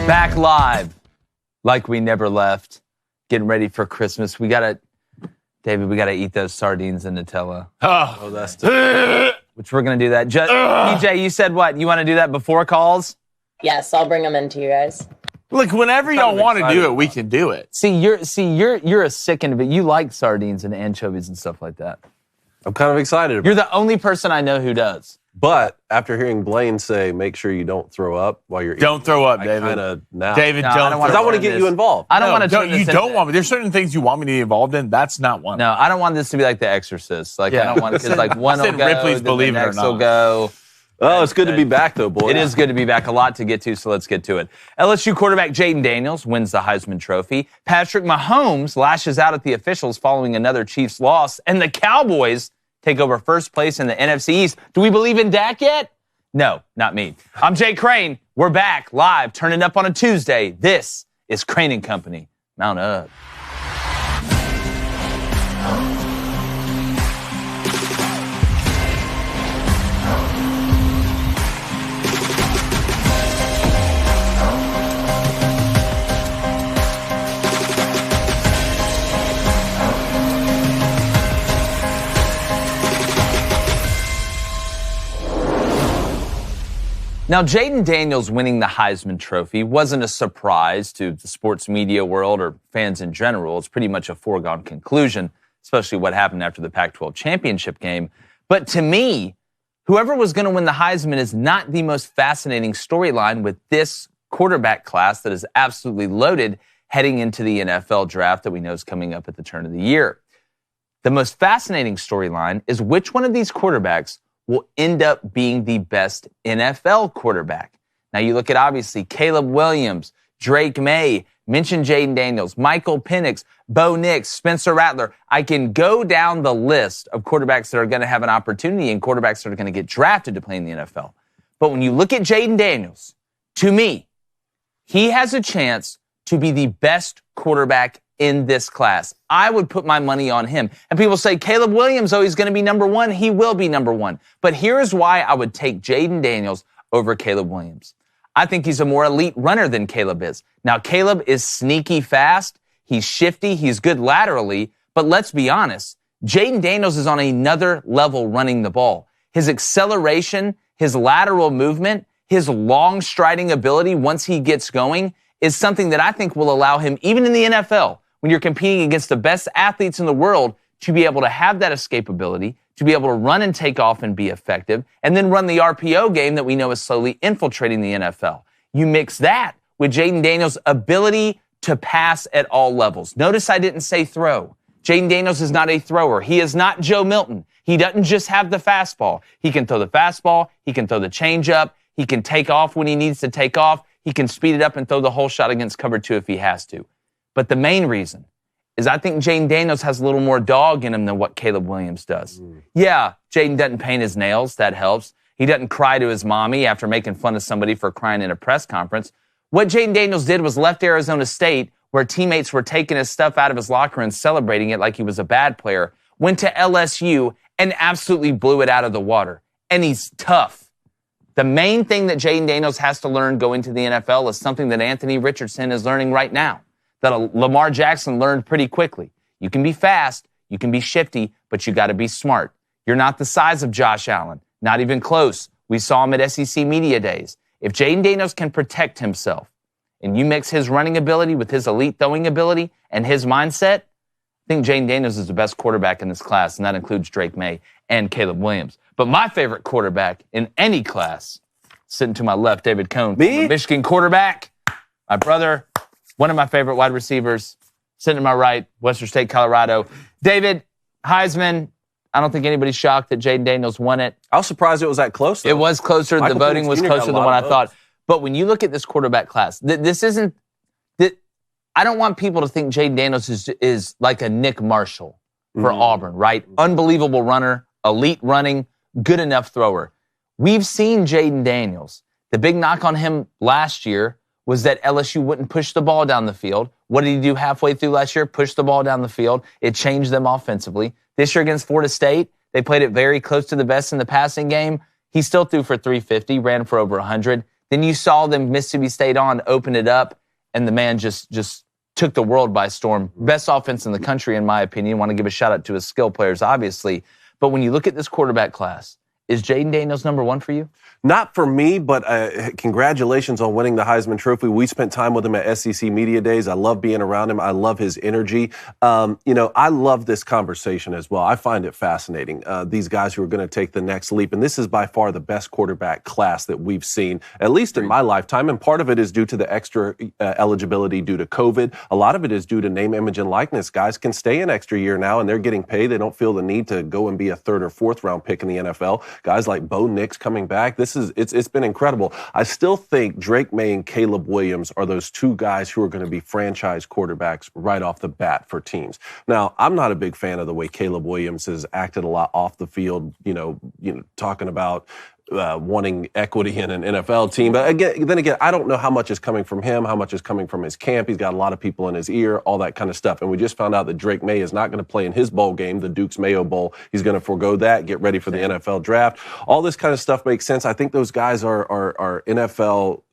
Back live, like we never left. Getting ready for Christmas. David, we gotta eat those sardines and Nutella. Oh, that's which we're gonna do that. PJ, you said what? You want to do that before calls? Yes, I'll bring them in to you guys. Look, whenever y'all want to do it, we can do it. You're a sick individual. You like sardines and anchovies and stuff like that. I'm kind of excited. You're the only person I know who does. But after hearing Blaine say, make sure you don't throw up while you're eating. Don't throw up, David. No, David, don't. Because I want to get you involved. I don't want to. You don't want me. There's certain things you want me to be involved in. That's not one. No, I don't want this to be like The Exorcist. Like I don't want because like one will go, Ripley's then Believe the It or next Not. will go. Oh, it's good to be back, though, boy. It is good to be back. A lot to get to, so let's get to it. LSU quarterback Jayden Daniels wins the Heisman Trophy. Patrick Mahomes lashes out at the officials following another Chiefs loss. And the Cowboys take over first place in the NFC East. Do we believe in Dak yet? No, not me. I'm Jay Crane. We're back live, turning up on a Tuesday. This is Crane & Company. Mount up. Now, Jayden Daniels winning the Heisman Trophy wasn't a surprise to the sports media world or fans in general. It's pretty much a foregone conclusion, especially what happened after the Pac-12 championship game. But to me, whoever was going to win the Heisman is not the most fascinating storyline with this quarterback class that is absolutely loaded heading into the NFL draft that we know is coming up at the turn of the year. The most fascinating storyline is which one of these quarterbacks will end up being the best NFL quarterback. Now you look at obviously Caleb Williams, Drake May, mention Jayden Daniels, Michael Penix, Bo Nix, Spencer Rattler. I can go down the list of quarterbacks that are going to have an opportunity and quarterbacks that are going to get drafted to play in the NFL. But when you look at Jayden Daniels, to me, he has a chance to be the best quarterback in this class. I would put my money on him. And people say, Caleb Williams, he's going to be number one. He will be number one. But here's why I would take Jayden Daniels over Caleb Williams. I think he's a more elite runner than Caleb is. Now, Caleb is sneaky fast. He's shifty. He's good laterally. But let's be honest, Jayden Daniels is on another level running the ball. His acceleration, his lateral movement, his long striding ability once he gets going is something that I think will allow him, even in the NFL, when you're competing against the best athletes in the world, to be able to have that escapability, to be able to run and take off and be effective, and then run the RPO game that we know is slowly infiltrating the NFL. You mix that with Jayden Daniels' ability to pass at all levels. Notice I didn't say throw. Jayden Daniels is not a thrower. He is not Joe Milton. He doesn't just have the fastball. He can throw the fastball. He can throw the changeup. He can take off when he needs to take off. He can speed it up and throw the whole shot against cover two if he has to. But the main reason is I think Jayden Daniels has a little more dog in him than what Caleb Williams does. Yeah, Jayden doesn't paint his nails. That helps. He doesn't cry to his mommy after making fun of somebody for crying in a press conference. What Jayden Daniels did was left Arizona State, where teammates were taking his stuff out of his locker and celebrating it like he was a bad player, went to LSU and absolutely blew it out of the water. And he's tough. The main thing that Jayden Daniels has to learn going to the NFL is something that Anthony Richardson is learning right now, that Lamar Jackson learned pretty quickly. You can be fast, you can be shifty, but you got to be smart. You're not the size of Josh Allen, not even close. We saw him at SEC Media Days. If Jayden Daniels can protect himself and you mix his running ability with his elite throwing ability and his mindset, I think Jayden Daniels is the best quarterback in this class, and that includes Drake May and Caleb Williams. But my favorite quarterback in any class, sitting to my left, David Cohn, Michigan quarterback, my brother, one of my favorite wide receivers, sitting to my right, Western State, Colorado. David, Heisman, I don't think anybody's shocked that Jayden Daniels won it. I was surprised it was that close, though. It was closer. The voting was closer than what I thought. But when you look at this quarterback class, this isn't... I don't want people to think Jayden Daniels is like a Nick Marshall for Auburn, right? Unbelievable runner, elite running, good enough thrower. We've seen Jayden Daniels. The big knock on him last year was that LSU wouldn't push the ball down the field. What did he do halfway through last year? Push the ball down the field. It changed them offensively. This year against Florida State, they played it very close to the best in the passing game. He still threw for 350, ran for over 100. Then you saw them, Mississippi State on, open it up, and the man just took the world by storm. Best offense in the country, in my opinion. Want to give a shout-out to his skill players, obviously. But when you look at this quarterback class, is Jayden Daniels number one for you? Not for me, but congratulations on winning the Heisman Trophy. We spent time with him at SEC Media Days. I love being around him. I love his energy. I love this conversation as well. I find it fascinating, these guys who are going to take the next leap. And this is by far the best quarterback class that we've seen, at least in my lifetime. And part of it is due to the extra eligibility due to COVID. A lot of it is due to name, image, and likeness. Guys can stay an extra year now, and they're getting paid. They don't feel the need to go and be a third or fourth round pick in the NFL. Guys like Bo Nix coming back. It's been incredible. I still think Drake May and Caleb Williams are those two guys who are going to be franchise quarterbacks right off the bat for teams. Now, I'm not a big fan of the way Caleb Williams has acted a lot off the field, talking about wanting equity in an NFL team. But then again, I don't know how much is coming from him, how much is coming from his camp. He's got a lot of people in his ear, all that kind of stuff. And we just found out that Drake May is not going to play in his bowl game, the Duke's Mayo Bowl. He's going to forego that, get ready for the NFL draft. All this kind of stuff makes sense. I think those guys are NFL,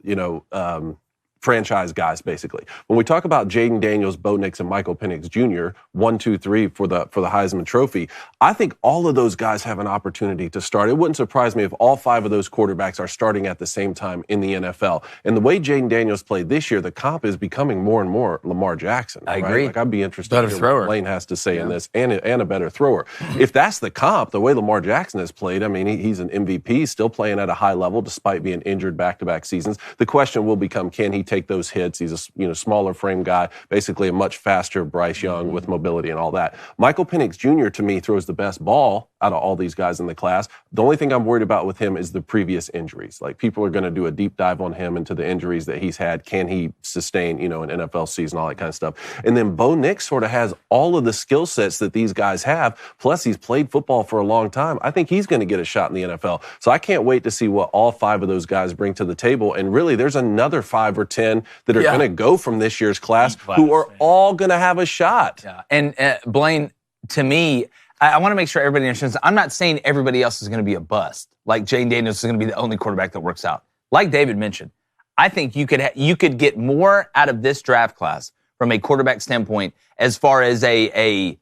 franchise guys, basically. When we talk about Jayden Daniels, Bo Nix, and Michael Penix Jr., 1, 2, 3 for the Heisman Trophy, I think all of those guys have an opportunity to start. It wouldn't surprise me if all 5 of those quarterbacks are starting at the same time in the NFL. And the way Jayden Daniels played this year, the comp is becoming more and more Lamar Jackson. I agree. Like, I'd be interested in what Blaine has to say in this, and a better thrower. If that's the comp, the way Lamar Jackson has played, I mean, he's an MVP, still playing at a high level despite being injured back-to-back seasons. The question will become, can he take those hits? He's a smaller frame guy, basically a much faster Bryce Young with mobility and all that. Michael Penix Jr., to me, throws the best ball out of all these guys in the class. The only thing I'm worried about with him is the previous injuries. Like, people are going to do a deep dive on him into the injuries that he's had. Can he sustain, an NFL season, all that kind of stuff. And then Bo Nix sort of has all of the skill sets that these guys have, plus he's played football for a long time. I think he's going to get a shot in the NFL. So I can't wait to see what all 5 of those guys bring to the table. And really, there's another 5 or 10 that are going to go from this year's class who are all going to have a shot. Yeah. And Blaine, to me, I want to make sure everybody understands. I'm not saying everybody else is going to be a bust. Like Jayden Daniels is going to be the only quarterback that works out. Like David mentioned, I think you could get more out of this draft class from a quarterback standpoint as far as a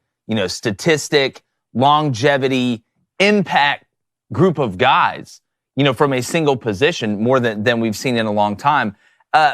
statistic, longevity, impact group of guys, from a single position more than we've seen in a long time.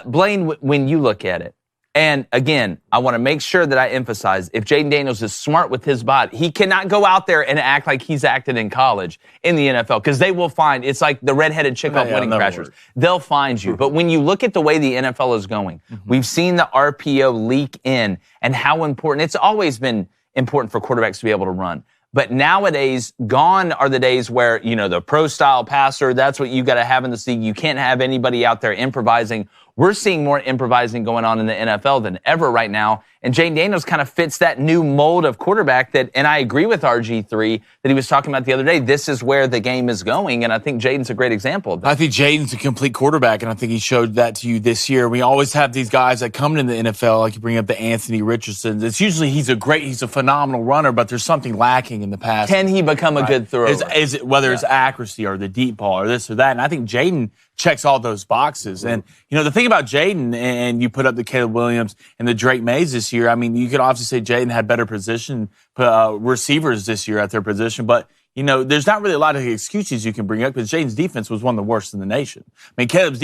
Blaine, when you look at it, and again, I want to make sure that I emphasize, if Jayden Daniels is smart with his body, he cannot go out there and act like he's acted in college in the NFL, because they will find, it's like the redheaded chick off Wedding Crashers. They'll find you. But when you look at the way the NFL is going, we've seen the RPO leak in and how important, it's always been important for quarterbacks to be able to run. But nowadays, gone are the days where, the pro-style passer, that's what you got to have in the league. You can't have anybody out there improvising. We're seeing more improvising going on in the NFL than ever right now. And Jayden Daniels kind of fits that new mold of quarterback and I agree with RG3 that he was talking about the other day. This is where the game is going, and I think Jayden's a great example of that. I think Jayden's a complete quarterback, and I think he showed that to you this year. We always have these guys that come into the NFL, like you bring up the Anthony Richardsons. It's usually he's a phenomenal runner, but there's something lacking in the past. Can he become a good thrower? Is it whether it's accuracy or the deep ball or this or that? And I think Jayden checks all those boxes. And, the thing about Jayden, and you put up the Caleb Williams and the Drake Mays this year, I mean, you could obviously say Jayden had better position receivers this year at their position, but there's not really a lot of excuses you can bring up because Jayden's defense was one of the worst in the nation. I mean, Caleb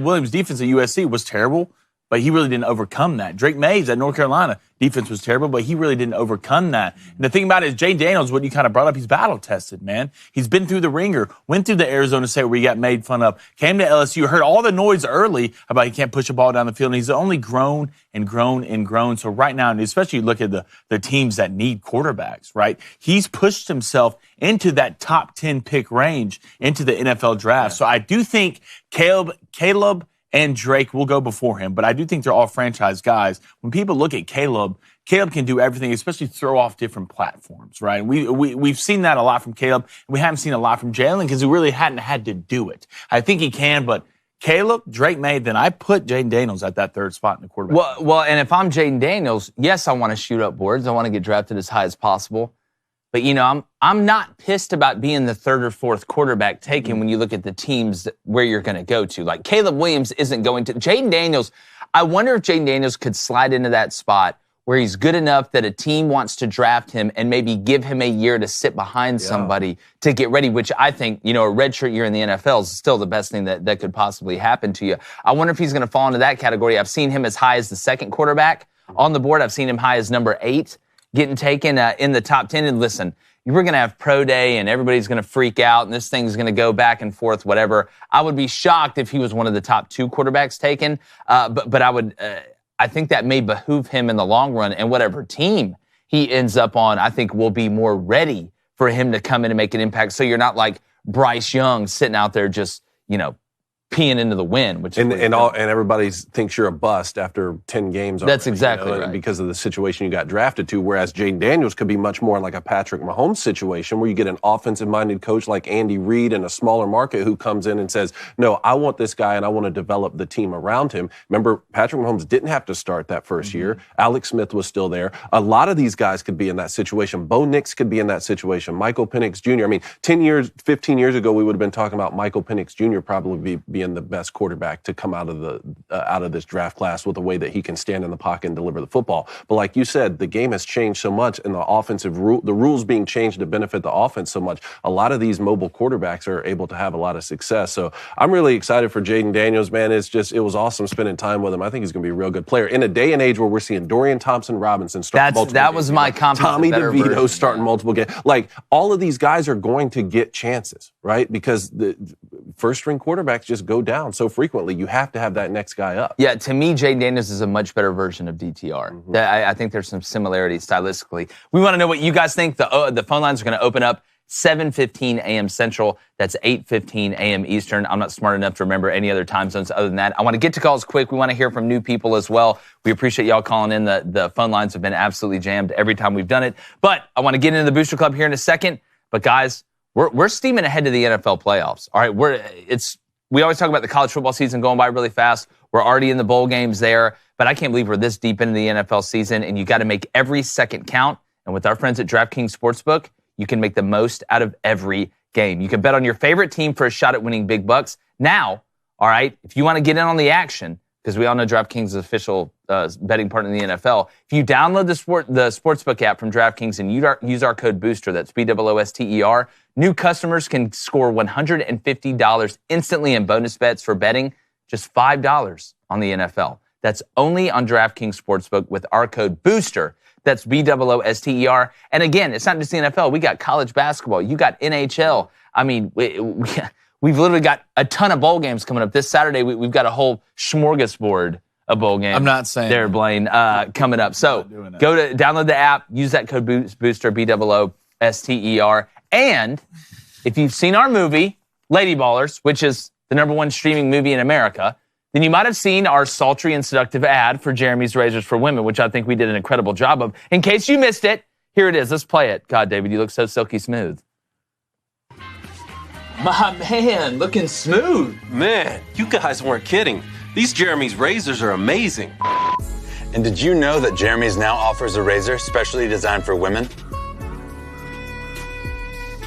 Williams' defense at USC was terrible, but he really didn't overcome that. Drake Mays at North Carolina, defense was terrible, but he really didn't overcome that. And the thing about it is Jayden Daniels, what you kind of brought up, he's battle-tested, man. He's been through the ringer, went through the Arizona State where he got made fun of, came to LSU, heard all the noise early about he can't push a ball down the field, and he's only grown and grown and grown. So right now, and especially you look at the teams that need quarterbacks, right? He's pushed himself into that top 10 pick range into the NFL draft. Yeah. So I do think Caleb and Drake will go before him, but I do think they're all franchise guys. When people look at Caleb can do everything, especially throw off different platforms, right? And we've seen that a lot from Caleb. We haven't seen a lot from Jalen because he really hadn't had to do it. I think he can, but Caleb, Drake May, then I put Jayden Daniels at that third spot in the quarterback. Well, and if I'm Jayden Daniels, yes, I want to shoot up boards. I want to get drafted as high as possible. But, I'm not pissed about being the third or fourth quarterback taken when you look at the teams where you're going to go to. Like, Caleb Williams isn't going to. Jayden Daniels, I wonder if Jayden Daniels could slide into that spot where he's good enough that a team wants to draft him and maybe give him a year to sit behind somebody to get ready, which I think, a redshirt year in the NFL is still the best thing that could possibly happen to you. I wonder if he's going to fall into that category. I've seen him as high as the second quarterback on the board. I've seen him high as number 8 getting taken in the top 10. And listen, we're going to have pro day and everybody's going to freak out and this thing's going to go back and forth, whatever. I would be shocked if he was one of the top 2 quarterbacks taken. But I would, I think that may behoove him in the long run, and whatever team he ends up on, I think will be more ready for him to come in and make an impact. So you're not like Bryce Young sitting out there just, peeing into the wind, which and everybody thinks you're a bust after 10 games. Already, that's exactly right. Because of the situation you got drafted to. Whereas Jayden Daniels could be much more like a Patrick Mahomes situation, where you get an offensive-minded coach like Andy Reid in a smaller market who comes in and says, "No, I want this guy, and I want to develop the team around him." Remember, Patrick Mahomes didn't have to start that first year. Alex Smith was still there. A lot of these guys could be in that situation. Bo Nix could be in that situation. Michael Penix Jr. I mean, 15 years ago, we would have been talking about Michael Penix Jr. probably being the best quarterback to come out of this draft class with the way that he can stand in the pocket and deliver the football. But like you said, the game has changed so much, and the rules being changed to benefit the offense so much. A lot of these mobile quarterbacks are able to have a lot of success. So I'm really excited for Jayden Daniels, man. It was awesome spending time with him. I think he's going to be a real good player in a day and age where we're seeing Dorian Thompson-Robinson start multiple games. That was my comment. Tommy DeVito starting multiple games. Like, all of these guys are going to get chances, right? Because the first-string quarterbacks just go down so frequently. You have to have that next guy up. Yeah, to me, Jayden Daniels is a much better version of DTR. I think there's some similarities stylistically. We want to know what you guys think. The phone lines are going to open up 7:15 a.m. Central. That's 8:15 a.m. Eastern. I'm not smart enough to remember any other time zones other than that. I want to get to calls quick. We want to hear from new people as well. We appreciate y'all calling in. The phone lines have been absolutely jammed every time we've done it. But I want to get into the Booster Club here in a second. But guys, we're steaming ahead to the NFL playoffs. All right, we always talk about the college football season going by really fast. We're already in the bowl games there, but I can't believe we're this deep into the NFL season, and you got to make every second count. And with our friends at DraftKings Sportsbook, you can make the most out of every game. You can bet on your favorite team for a shot at winning big bucks. Now, all right, if you want to get in on the action, because we all know DraftKings is official betting partner in the NFL, if you download the Sportsbook app from DraftKings and use our code BOOSTER, that's BOOSTER, new customers can score $150 instantly in bonus bets for betting just $5 on the NFL. That's only on DraftKings Sportsbook with our code BOOSTER. That's BOOSTER. And again, it's not just the NFL. We got college basketball. You got NHL. I mean, we've literally got a ton of bowl games coming up. This Saturday, we've got a whole smorgasbord of bowl games. I'm not saying there, Blaine, coming up. So go to download the app, use that code BOOSTER, BOOSTER. And if you've seen our movie, Lady Ballers, which is the #1 streaming movie in America, then you might have seen our sultry and seductive ad for Jeremy's Razors for Women, which I think we did an incredible job of. In case you missed it, here it is. Let's play it. God, David, you look so silky smooth. My man, looking smooth. Man, you guys weren't kidding. These Jeremy's Razors are amazing. And did you know that Jeremy's now offers a razor specially designed for women?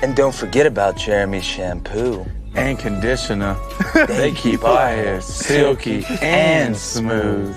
And don't forget about Jeremy's shampoo and conditioner. They keep our hair silky and smooth.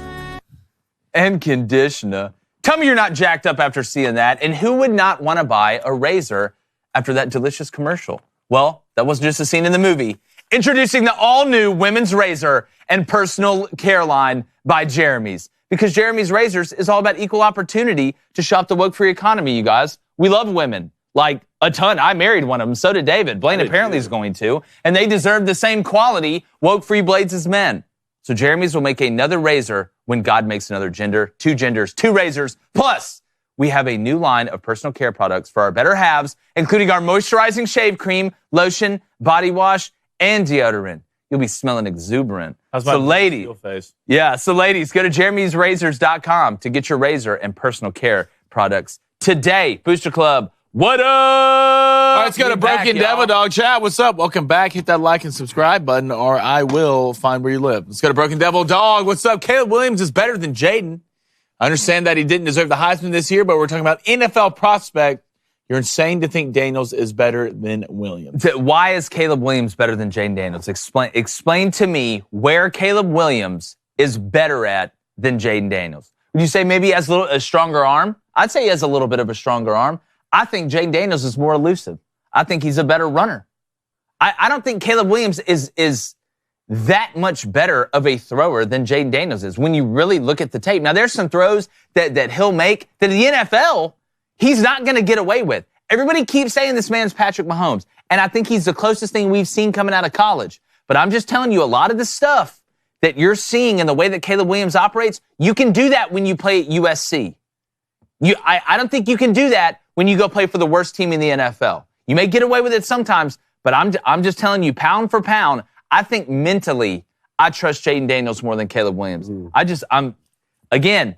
And conditioner. Tell me you're not jacked up after seeing that. And who would not want to buy a razor after that delicious commercial? Well, that wasn't just a scene in the movie. Introducing the all-new women's razor and personal care line by Jeremy's. Because Jeremy's Razors is all about equal opportunity to shop the woke-free economy, you guys. We love women. Like, a ton. I married one of them. So did David. Blaine apparently is going to. And they deserve the same quality woke-free blades as men. So Jeremy's will make another razor when God makes another gender. 2 genders, 2 razors. Plus, we have a new line of personal care products for our better halves, including our moisturizing shave cream, lotion, body wash, and deodorant. You'll be smelling exuberant. So ladies, go to jeremy'srazors.com to get your razor and personal care products today. Booster Club, what up? All right, let's go to Broken Devil Dog Chat. What's up? Welcome back. Hit that like and subscribe button, or I will find where you live. Let's go to Broken Devil Dog. What's up? Caleb Williams is better than Jayden. I understand that he didn't deserve the Heisman this year, but we're talking about NFL prospect. You're insane to think Daniels is better than Williams. Why is Caleb Williams better than Jayden Daniels? Explain to me where Caleb Williams is better at than Jayden Daniels. Would you say maybe he has a stronger arm? I'd say he has a little bit of a stronger arm. I think Jayden Daniels is more elusive. I think he's a better runner. I don't think Caleb Williams is that much better of a thrower than Jayden Daniels is when you really look at the tape. Now, there's some throws that he'll make that in the NFL, he's not going to get away with. Everybody keeps saying this man's Patrick Mahomes, and I think he's the closest thing we've seen coming out of college. But I'm just telling you, a lot of the stuff that you're seeing in the way that Caleb Williams operates, you can do that when you play at USC. I don't think you can do that when you go play for the worst team in the NFL. You may get away with it sometimes, but I'm just telling you, pound for pound, I think mentally, I trust Jayden Daniels more than Caleb Williams. Again,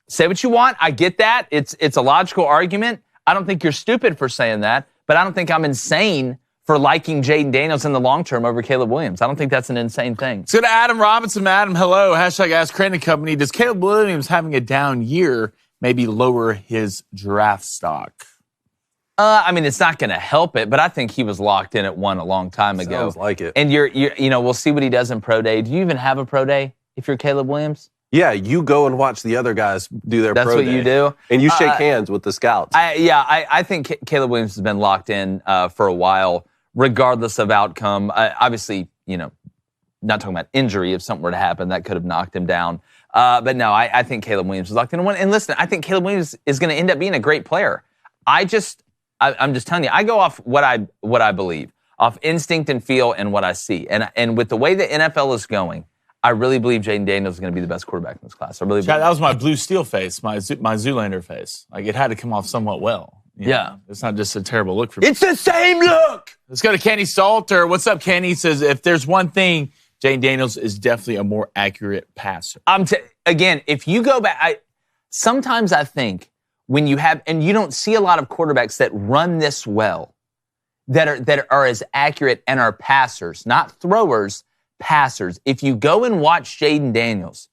say what you want. I get that. It's a logical argument. I don't think you're stupid for saying that, but I don't think I'm insane for liking Jayden Daniels in the long term over Caleb Williams. I don't think that's an insane thing. Let's go to Adam Robinson. Adam, hello. Hashtag Ask Crane Company. Does Caleb Williams having a down year maybe lower his draft stock? It's not going to help it, but I think he was locked in at one a long time ago. Sounds like it. And we'll see what he does in pro day. Do you even have a pro day if you're Caleb Williams? Yeah, you go and watch the other guys do their pro day. That's what you do? And you shake hands with the scouts. I think Caleb Williams has been locked in for a while, regardless of outcome. Obviously, not talking about injury. If something were to happen, that could have knocked him down. But no, I think Caleb Williams is locked in. And listen, I think Caleb Williams is going to end up being a great player. I'm just telling you, I go off what I believe, off instinct and feel and what I see. And with the way the NFL is going, I really believe Jayden Daniels is going to be the best quarterback in this class. I really believe. That was my blue steel face, my Zoolander face. Like, it had to come off somewhat well. Yeah. It's not just a terrible look for me. It's the same look! Let's go to Kenny Salter. What's up, Kenny? He says, if there's one thing, Jayden Daniels is definitely a more accurate passer. Again, if you go back, sometimes I think when you have, and you don't see a lot of quarterbacks that run this well, that are as accurate and are passers, not throwers, passers. If you go and watch Jayden Daniels,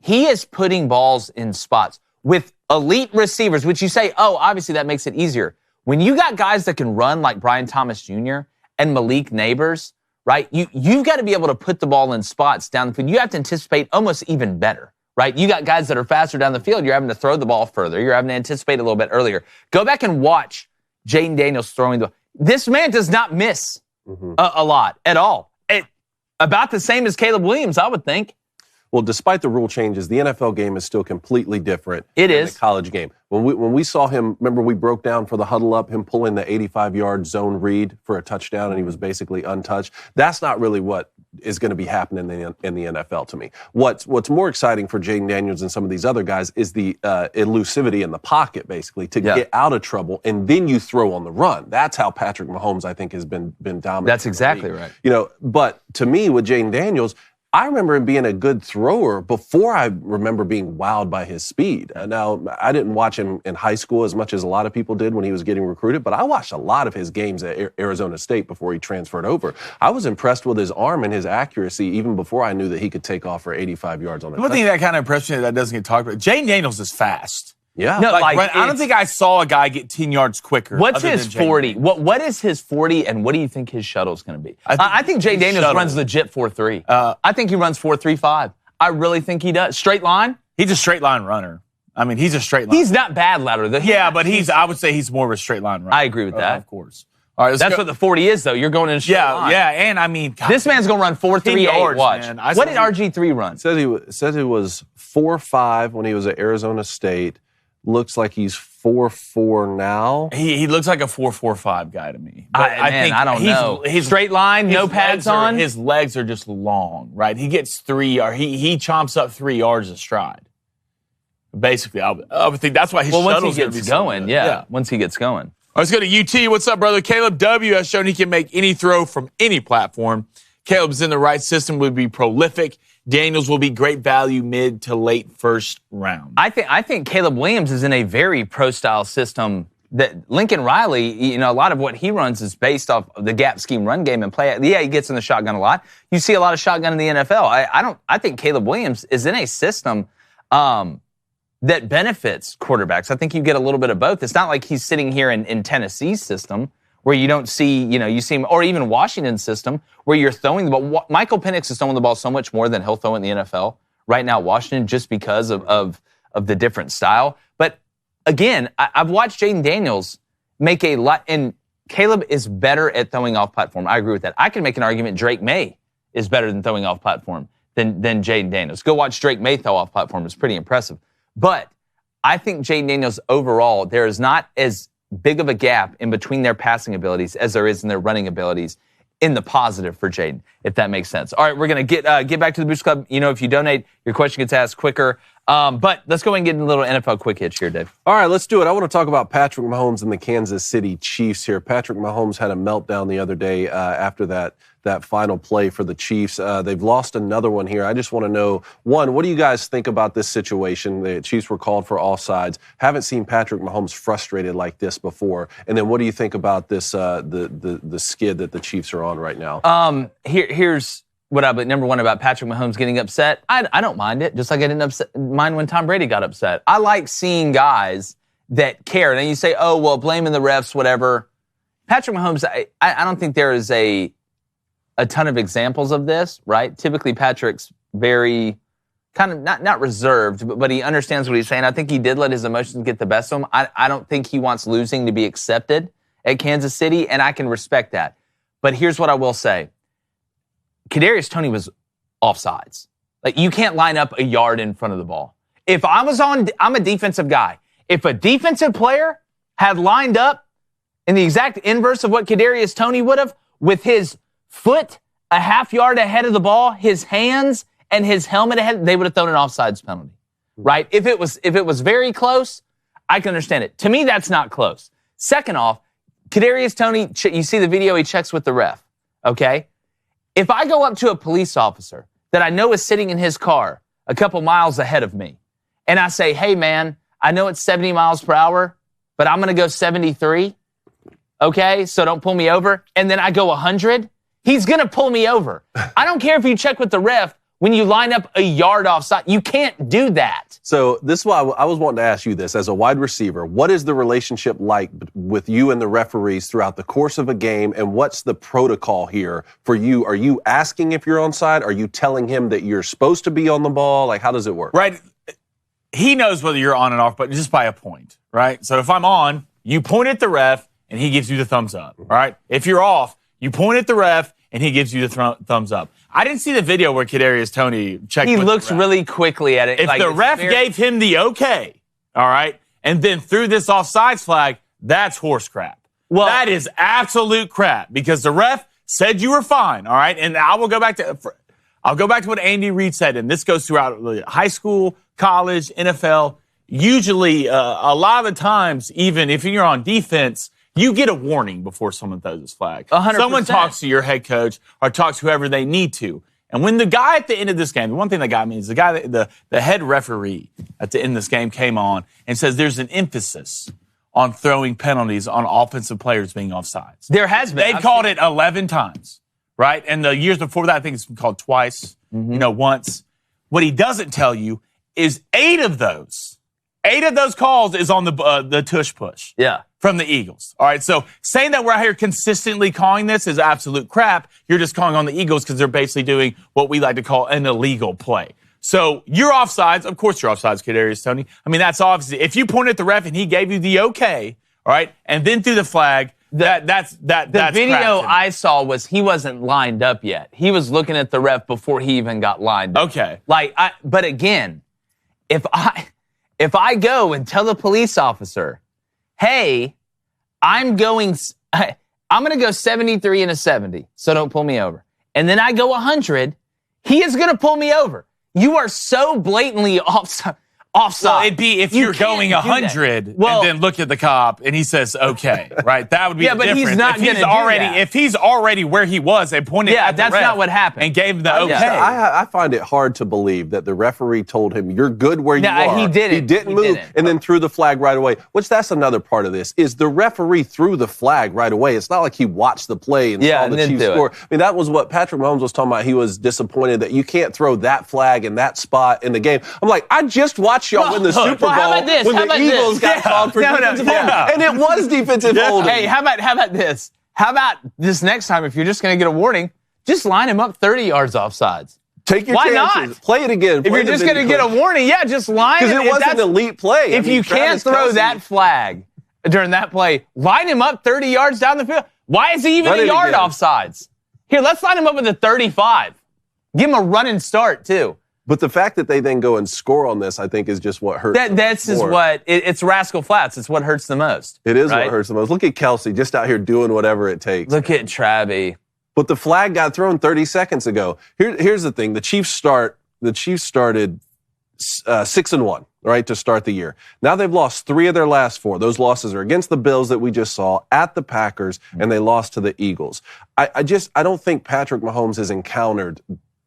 he is putting balls in spots with elite receivers, which you say, oh, obviously that makes it easier. When you got guys that can run like Brian Thomas Jr. and Malik Neighbors, right? You've got to be able to put the ball in spots down the field. You have to anticipate almost even better, right? You got guys that are faster down the field. You're having to throw the ball further. You're having to anticipate a little bit earlier. Go back and watch Jayden Daniels throwing the ball. This man does not miss a lot at all. About the same as Caleb Williams, I would think. Well, despite the rule changes, the NFL game is still completely different than the college game. When we saw him, remember we broke down for the huddle up, him pulling the 85-yard zone read for a touchdown, and he was basically untouched. That's not really what is going to be happening in the NFL to me. What's more exciting for Jayden Daniels and some of these other guys is the elusivity in the pocket, basically, to get out of trouble, and then you throw on the run. That's how Patrick Mahomes, I think, has been dominant. That's exactly right. But to me, with Jayden Daniels, I remember him being a good thrower before I remember being wowed by his speed. Now, I didn't watch him in high school as much as a lot of people did when he was getting recruited, but I watched a lot of his games at Arizona State before he transferred over. I was impressed with his arm and his accuracy even before I knew that he could take off for 85 yards on the One thing that kind of impressed me that doesn't get talked about, Jayden Daniels is fast. Yeah. No, I don't think I saw a guy get 10 yards quicker. What's his 40? What is his 40, and what do you think his shuttle is going to be? I think Jayden Daniels runs legit 4.3. I think he runs 4.35. I really think he does. Straight line? He's a straight line runner. I mean, he's a straight line. He's not bad lateral. But I would say he's more of a straight line runner. I agree with that. Of course. All right, that's what the 40 is, though. You're going in a straight line. Yeah, and I mean, God, this man's going to run 4.38. Watch. Man. What did RG3 run? Says he was 4.5 when he was at Arizona State. Looks like he's 4.4 now. He looks like a 4.45 guy to me. I don't know. His straight line, no pads on. His legs are just long, right? He gets 3 yards. He chomps up 3 yards a stride. Basically, I would think that's why his shuttle's going to be going. Yeah, once he gets going. All right, let's go to UT. What's up, brother? Caleb W. has shown he can make any throw from any platform. Caleb's in the right system, would be prolific. Daniels will be great value mid to late first round. I think Caleb Williams is in a very pro-style system. That Lincoln Riley, a lot of what he runs is based off of the gap scheme run game and play. Yeah, he gets in the shotgun a lot. You see a lot of shotgun in the NFL. I think Caleb Williams is in a system that benefits quarterbacks. I think you get a little bit of both. It's not like he's sitting here in Tennessee's system where you don't see, you see him, or even Washington's system where you're throwing the ball. Michael Penix is throwing the ball so much more than he'll throw in the NFL right now, Washington, just because of the different style. But again, I've watched Jayden Daniels make a lot, and Caleb is better at throwing off platform. I agree with that. I can make an argument Drake May is better than throwing off platform than Jayden Daniels. Go watch Drake May throw off platform. It's pretty impressive. But I think Jayden Daniels overall, there is not as big of a gap in between their passing abilities as there is in their running abilities in the positive for Jayden, if that makes sense. All right, we're going to get back to the Boost Club. If you donate, your question gets asked quicker. But let's go and get a little NFL quick hitch here, Dave. All right, let's do it. I want to talk about Patrick Mahomes and the Kansas City Chiefs here. Patrick Mahomes had a meltdown the other day after that final play for the Chiefs. They've lost another one here. I just want to know, one, what do you guys think about this situation? The Chiefs were called for offsides. Haven't seen Patrick Mahomes frustrated like this before. And then what do you think about this the skid that the Chiefs are on right now? Here's what I believe. Number one, about Patrick Mahomes getting upset. I don't mind it, just like I didn't mind when Tom Brady got upset. I like seeing guys that care. And you say, oh, well, blaming the refs, whatever. Patrick Mahomes, I don't think there is a ton of examples of this, right? Typically, Patrick's very kind of not reserved, but he understands what he's saying. I think he did let his emotions get the best of him. I don't think he wants losing to be accepted at Kansas City, and I can respect that. But here's what I will say. Kadarius Toney was offsides. Like, you can't line up a yard in front of the ball. If I'm a defensive guy. If a defensive player had lined up in the exact inverse of what Kadarius Toney would have, with his foot a half yard ahead of the ball, his hands and his helmet ahead, they would have thrown an offsides penalty, right? If it was very close, I can understand it. To me, that's not close. Second off, Kadarius Toney, you see the video, he checks with the ref, okay? If I go up to a police officer that I know is sitting in his car a couple miles ahead of me, and I say, hey, man, I know it's 70 miles per hour, but I'm going to go 73, okay? So don't pull me over. And then I go 100, he's going to pull me over. I don't care if you check with the ref when you line up a yard offside. You can't do that. So this is why I was wanting to ask you this. As a wide receiver, what is the relationship like with you and the referees throughout the course of a game, and what's the protocol here for you? Are you asking if you're onside? Are you telling him that you're supposed to be on the ball? Like, how does it work? Right. He knows whether you're on and off, but just by a point, right? So if I'm on, you point at the ref, and he gives you the thumbs up, all right? If you're off, you point at the ref, and he gives you the thumbs up. I didn't see the video where Kadarius Toney checked. He looks really quickly at it. If the ref gave him the okay, all right, and then threw this offsides flag, that's horse crap. Well, that is absolute crap, because the ref said you were fine, all right? And I'll go back to what Andy Reid said, and this goes throughout high school, college, NFL. Usually, a lot of the times, even if you're on defense, you get a warning before someone throws this flag. 100%. Someone talks to your head coach or talks to whoever they need to. And when the guy at the end of this game, the one thing that got me is the head referee at the end of this game came on and says there's an emphasis on throwing penalties on offensive players being offsides. There has been. They've called it 11 times, right? And the years before that, I think it's been called twice, once. What he doesn't tell you is 8 of those calls is on the tush push. Yeah. From the Eagles. All right, so saying that we're out here consistently calling this is absolute crap. You're just calling on the Eagles because they're basically doing what we like to call an illegal play. So you're offsides. Of course you're offsides, Kadarius Toney. I mean, that's obviously, if you pointed at the ref and he gave you the okay, all right, and then threw the flag, that's the video I saw was he wasn't lined up yet. He was looking at the ref before he even got lined up. Okay. But again, if I go and tell the police officer, hey, I'm going to go 73 and a 70, so don't pull me over. And then I go 100, he is going to pull me over. You are so blatantly offside. Well, it'd be if you're going 100 and then look at the cop and he says, okay, right? That would be the difference. He's not going to do that. If he's already where he was and pointed at the ref, that's not what happened. And gave him the okay. I find it hard to believe that the referee told him, you're good where you are. He didn't. He didn't move and then threw the flag right away, which that's another part of this, is the referee threw the flag right away. It's not like he watched the play and saw the Chiefs score. I mean, that was what Patrick Mahomes was talking about. He was disappointed that you can't throw that flag in that spot in the game. I'm like, I just watched watched y'all win the Super Bowl when the Eagles got called for defensive holding. And it was defensive holding. Hey, how about this? How about this next time, if you're just going to get a warning, just line him up 30 yards offsides. Take your Why chances. not? Play it again. If you're just going to get a warning, just line him. Because it was an elite play. If you can't throw that flag during that play, line him up 30 yards down the field. Why is he even a yard offsides? Here, let's line him up with a 35. Give him a running start, too. But the fact that they then go and score on this, I think, is just what hurts. It's Rascal Flats. It's what hurts the most. It is what hurts the most. Look at Kelsey just out here doing whatever it takes. Look at Travie. But the flag got thrown 30 seconds ago. Here's the thing. The Chiefs started 6-1, right, to start the year. Now they've lost 3 of their last 4. Those losses are against the Bills that we just saw, at the Packers, and they lost to the Eagles. I don't think Patrick Mahomes has encountered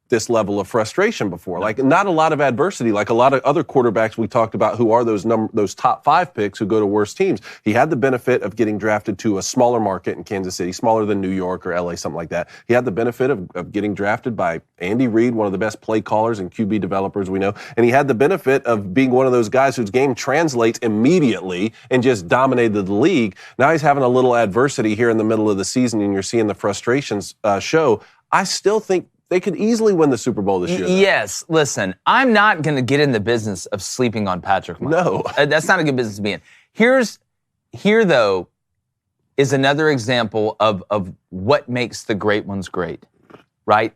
this level of frustration before. Like, not a lot of adversity, like a lot of other quarterbacks we talked about who are those top 5 picks who go to worse teams. He had the benefit of getting drafted to a smaller market in Kansas City, smaller than New York or LA, something like that. He had the benefit of getting drafted by Andy Reid, one of the best play callers and QB developers we know. And he had the benefit of being one of those guys whose game translates immediately and just dominated the league. Now he's having a little adversity here in the middle of the season, and you're seeing the frustrations show. I still think they could easily win the Super Bowl this year. Yes, listen, I'm not going to get in the business of sleeping on Patrick Mahomes. No. That's not a good business to be in. Here, though, is another example of what makes the great ones great, right?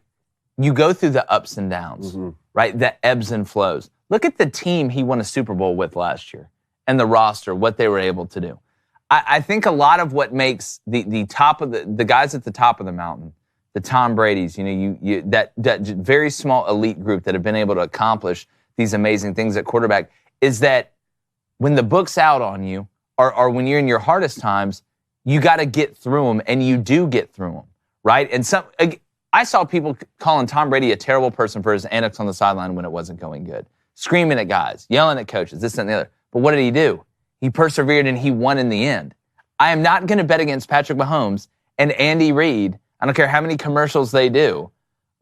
You go through the ups and downs, right? The ebbs and flows. Look at the team he won a Super Bowl with last year and the roster, what they were able to do. I think a lot of what makes the top of the guys at the top of the mountain, the Tom Brady's, that very small elite group that have been able to accomplish these amazing things at quarterback, is that when the book's out on you, or when you're in your hardest times, you got to get through them, and you do get through them, right? And I saw people calling Tom Brady a terrible person for his antics on the sideline when it wasn't going good, screaming at guys, yelling at coaches, this and the other. But what did he do? He persevered, and he won in the end. I am not going to bet against Patrick Mahomes and Andy Reid. I don't care how many commercials they do.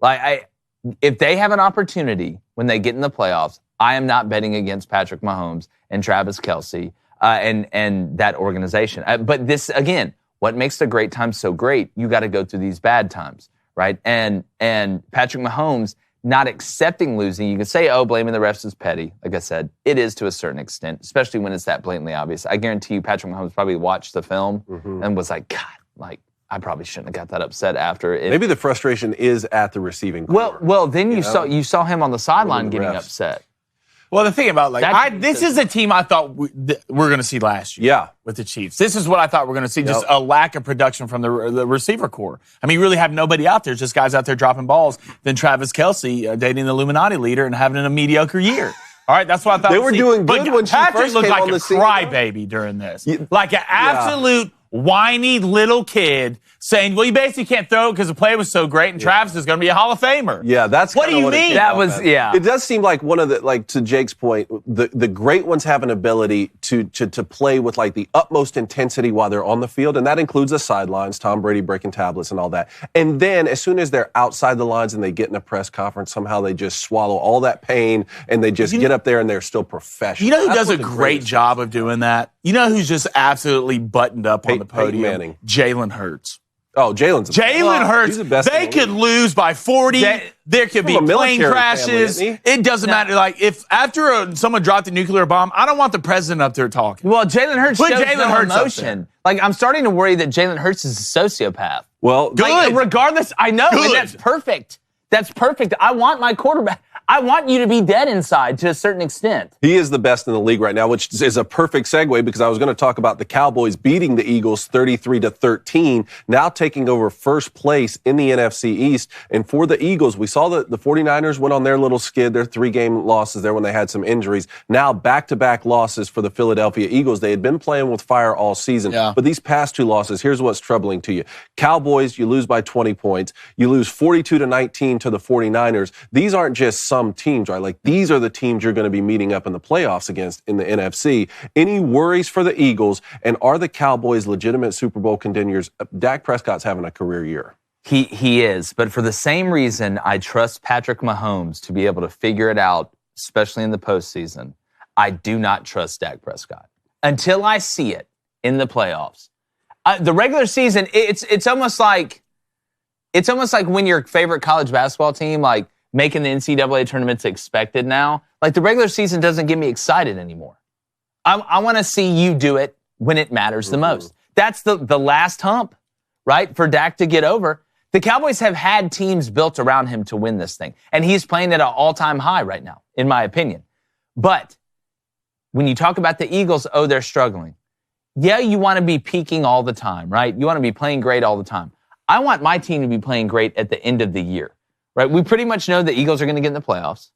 If they have an opportunity when they get in the playoffs, I am not betting against Patrick Mahomes and Travis Kelce and that organization. But this, again, what makes the great times so great, you got to go through these bad times, right? And Patrick Mahomes not accepting losing, you can say, blaming the refs is petty. Like I said, it is to a certain extent, especially when it's that blatantly obvious. I guarantee you Patrick Mahomes probably watched the film and was like, God, I probably shouldn't have got that upset after. Maybe the frustration is at the receiving core. Well, then you saw him on the sideline getting upset. Well, the thing about this is a team I thought we're going to see last year with the Chiefs. This is what I thought we're going to see, just a lack of production from the receiver core. I mean, you really have nobody out there, just guys out there dropping balls, than Travis Kelce dating the Illuminati leader and having a mediocre year. All right, that's what I thought. They were doing good when she first looked came like on the a scene. crybaby during this. Like an absolute whiny little kid saying, well, you basically can't throw it because the play was so great, and Travis is going to be a Hall of Famer. Yeah, that's what do you mean? That was, It does seem like one of the, to Jake's point, the great ones have an ability to play with the utmost intensity while they're on the field, and that includes the sidelines, Tom Brady breaking tablets and all that. And then as soon as they're outside the lines and they get in a press conference, somehow they just swallow all that pain and they just get up there and they're still professional. You know who does a great job of doing that? You know who's just absolutely buttoned up on the podium? Manning. Jalen Hurts. Oh, Jalen Hurts. He's the best. They could lose by 40. There could be plane crashes. It doesn't matter. If after someone dropped a nuclear bomb, I don't want the president up there talking. Well, Jalen Hurts shows no emotion. I'm starting to worry that Jalen Hurts is a sociopath. Well, good. Regardless, I know, and that's perfect. That's perfect. I want my quarterback. I want you to be dead inside to a certain extent. He is the best in the league right now, which is a perfect segue because I was going to talk about the Cowboys beating the Eagles 33-13, now taking over first place in the NFC East. And for the Eagles, we saw that the 49ers went on their little skid, their 3-game losses there when they had some injuries. Now back-to-back losses for the Philadelphia Eagles. They had been playing with fire all season. Yeah. But these past 2 losses, here's what's troubling to you. Cowboys, you lose by 20 points. You lose 42-19 to the 49ers. These aren't just some teams, right? These are the teams you're going to be meeting up in the playoffs against in the NFC. Any worries for the Eagles, and are the Cowboys legitimate Super Bowl contenders? Dak Prescott's having a career year. He is, but for the same reason I trust Patrick Mahomes to be able to figure it out, especially in the postseason. I do not trust Dak Prescott until I see it in the playoffs. The regular season, it's almost like when your favorite college basketball team, like, making the NCAA tournament's expected now. Like, the regular season doesn't get me excited anymore. I want to see you do it when it matters the most. That's the last hump, right, for Dak to get over. The Cowboys have had teams built around him to win this thing, and he's playing at an all-time high right now, in my opinion. But when you talk about the Eagles, they're struggling. Yeah, you want to be peaking all the time, right? You want to be playing great all the time. I want my team to be playing great at the end of the year, right? We pretty much know the Eagles are going to get in the playoffs.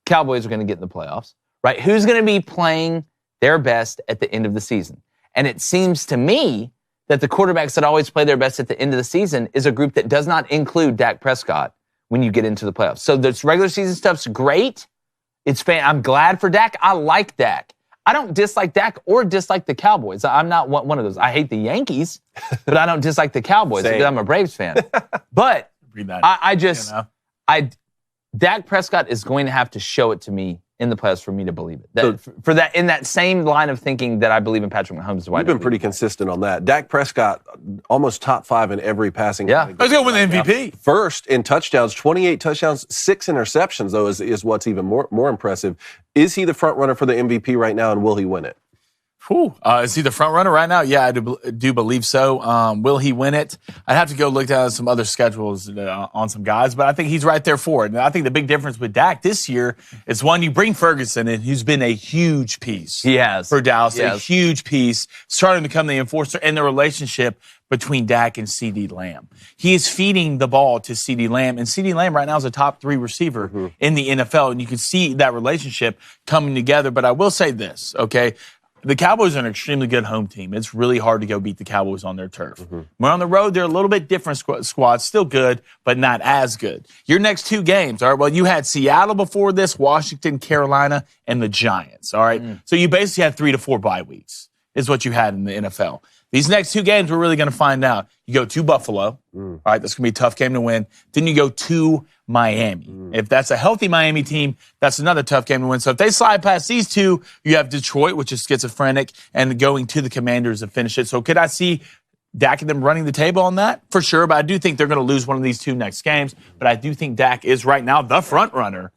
Cowboys are going to get in the playoffs, right? Who's going to be playing their best at the end of the season? And it seems to me that the quarterbacks that always play their best at the end of the season is a group that does not include Dak Prescott when you get into the playoffs. So this regular season stuff's great. I'm glad for Dak. I like Dak. I don't dislike Dak or dislike the Cowboys. I'm not one of those. I hate the Yankees, but I don't dislike the Cowboys because I'm a Braves fan. But Dak Prescott is going to have to show it to me in the playoffs for me to believe it. For that, in that same line of thinking that I believe in Patrick Mahomes. You've been pretty consistent on that. Dak Prescott, almost top 5 in every passing. Yeah, he's going to win the MVP. First in touchdowns, 28 touchdowns, 6 interceptions, though, is what's even more impressive. Is he the front runner for the MVP right now, and will he win it? Is he the front runner right now? Yeah, I do believe so. Will he win it? I'd have to go look down at some other schedules on some guys, but I think he's right there for it. And I think the big difference with Dak this year is, one, you bring Ferguson in, who's been a huge piece. He has. For Dallas, a huge piece, starting to become the enforcer, and the relationship between Dak and CeeDee Lamb. He is feeding the ball to CeeDee Lamb, and CeeDee Lamb right now is a top 3 receiver in the NFL, and you can see that relationship coming together. But I will say this, okay? The Cowboys are an extremely good home team. It's really hard to go beat the Cowboys on their turf. When on the road, they're a little bit different squads, still good, but not as good. Your next 2 games, all right, well, you had Seattle before this, Washington, Carolina, and the Giants, all right? So you basically had 3 to 4 bye weeks is what you had in the NFL. These next 2 games, we're really going to find out. You go to Buffalo, all right, that's going to be a tough game to win. Then you go to Miami. If that's a healthy Miami team, that's another tough game to win. So if they slide past these 2, you have Detroit, which is schizophrenic, and going to the Commanders and finish it. So could I see Dak and them running the table on that? For sure, but I do think they're going to lose one of these 2 next games. But I do think Dak is right now the front runner.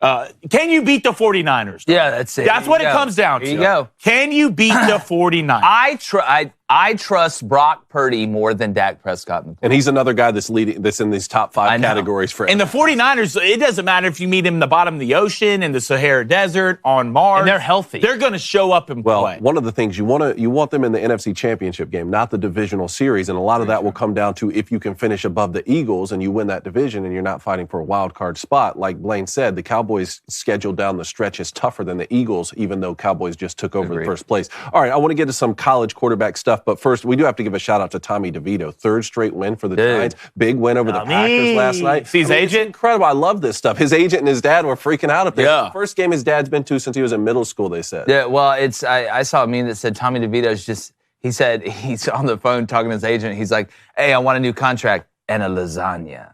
Can you beat the 49ers? Yeah, that's it. That's what it comes down to. There you go. Can you beat the 49ers? I trust Brock Purdy more than Dak Prescott. And he's another guy that's in these top 5 categories for And the 49ers, it doesn't matter if you meet him in the bottom of the ocean, in the Sahara Desert, on Mars. And they're healthy. They're going to show up and play. Well, one of the things you want them in the NFC Championship game, not the divisional series, and a lot of that will come down to if you can finish above the Eagles and you win that division and you're not fighting for a wild card spot. Like Blaine said, the Cowboys' schedule down the stretch is tougher than the Eagles, even though Cowboys just took over the first place. All right, I want to get to some college quarterback stuff, but first, we do have to give a shout out to Tommy DeVito. 3rd straight win for the Giants. Big win over the Packers last night. See his agent? Incredible. I love this stuff. His agent and his dad were freaking out up there. Yeah. First game his dad's been to since he was in middle school, they said. Yeah, well, I saw a meme that said Tommy DeVito's he said he's on the phone talking to his agent. He's like, hey, I want a new contract and a lasagna.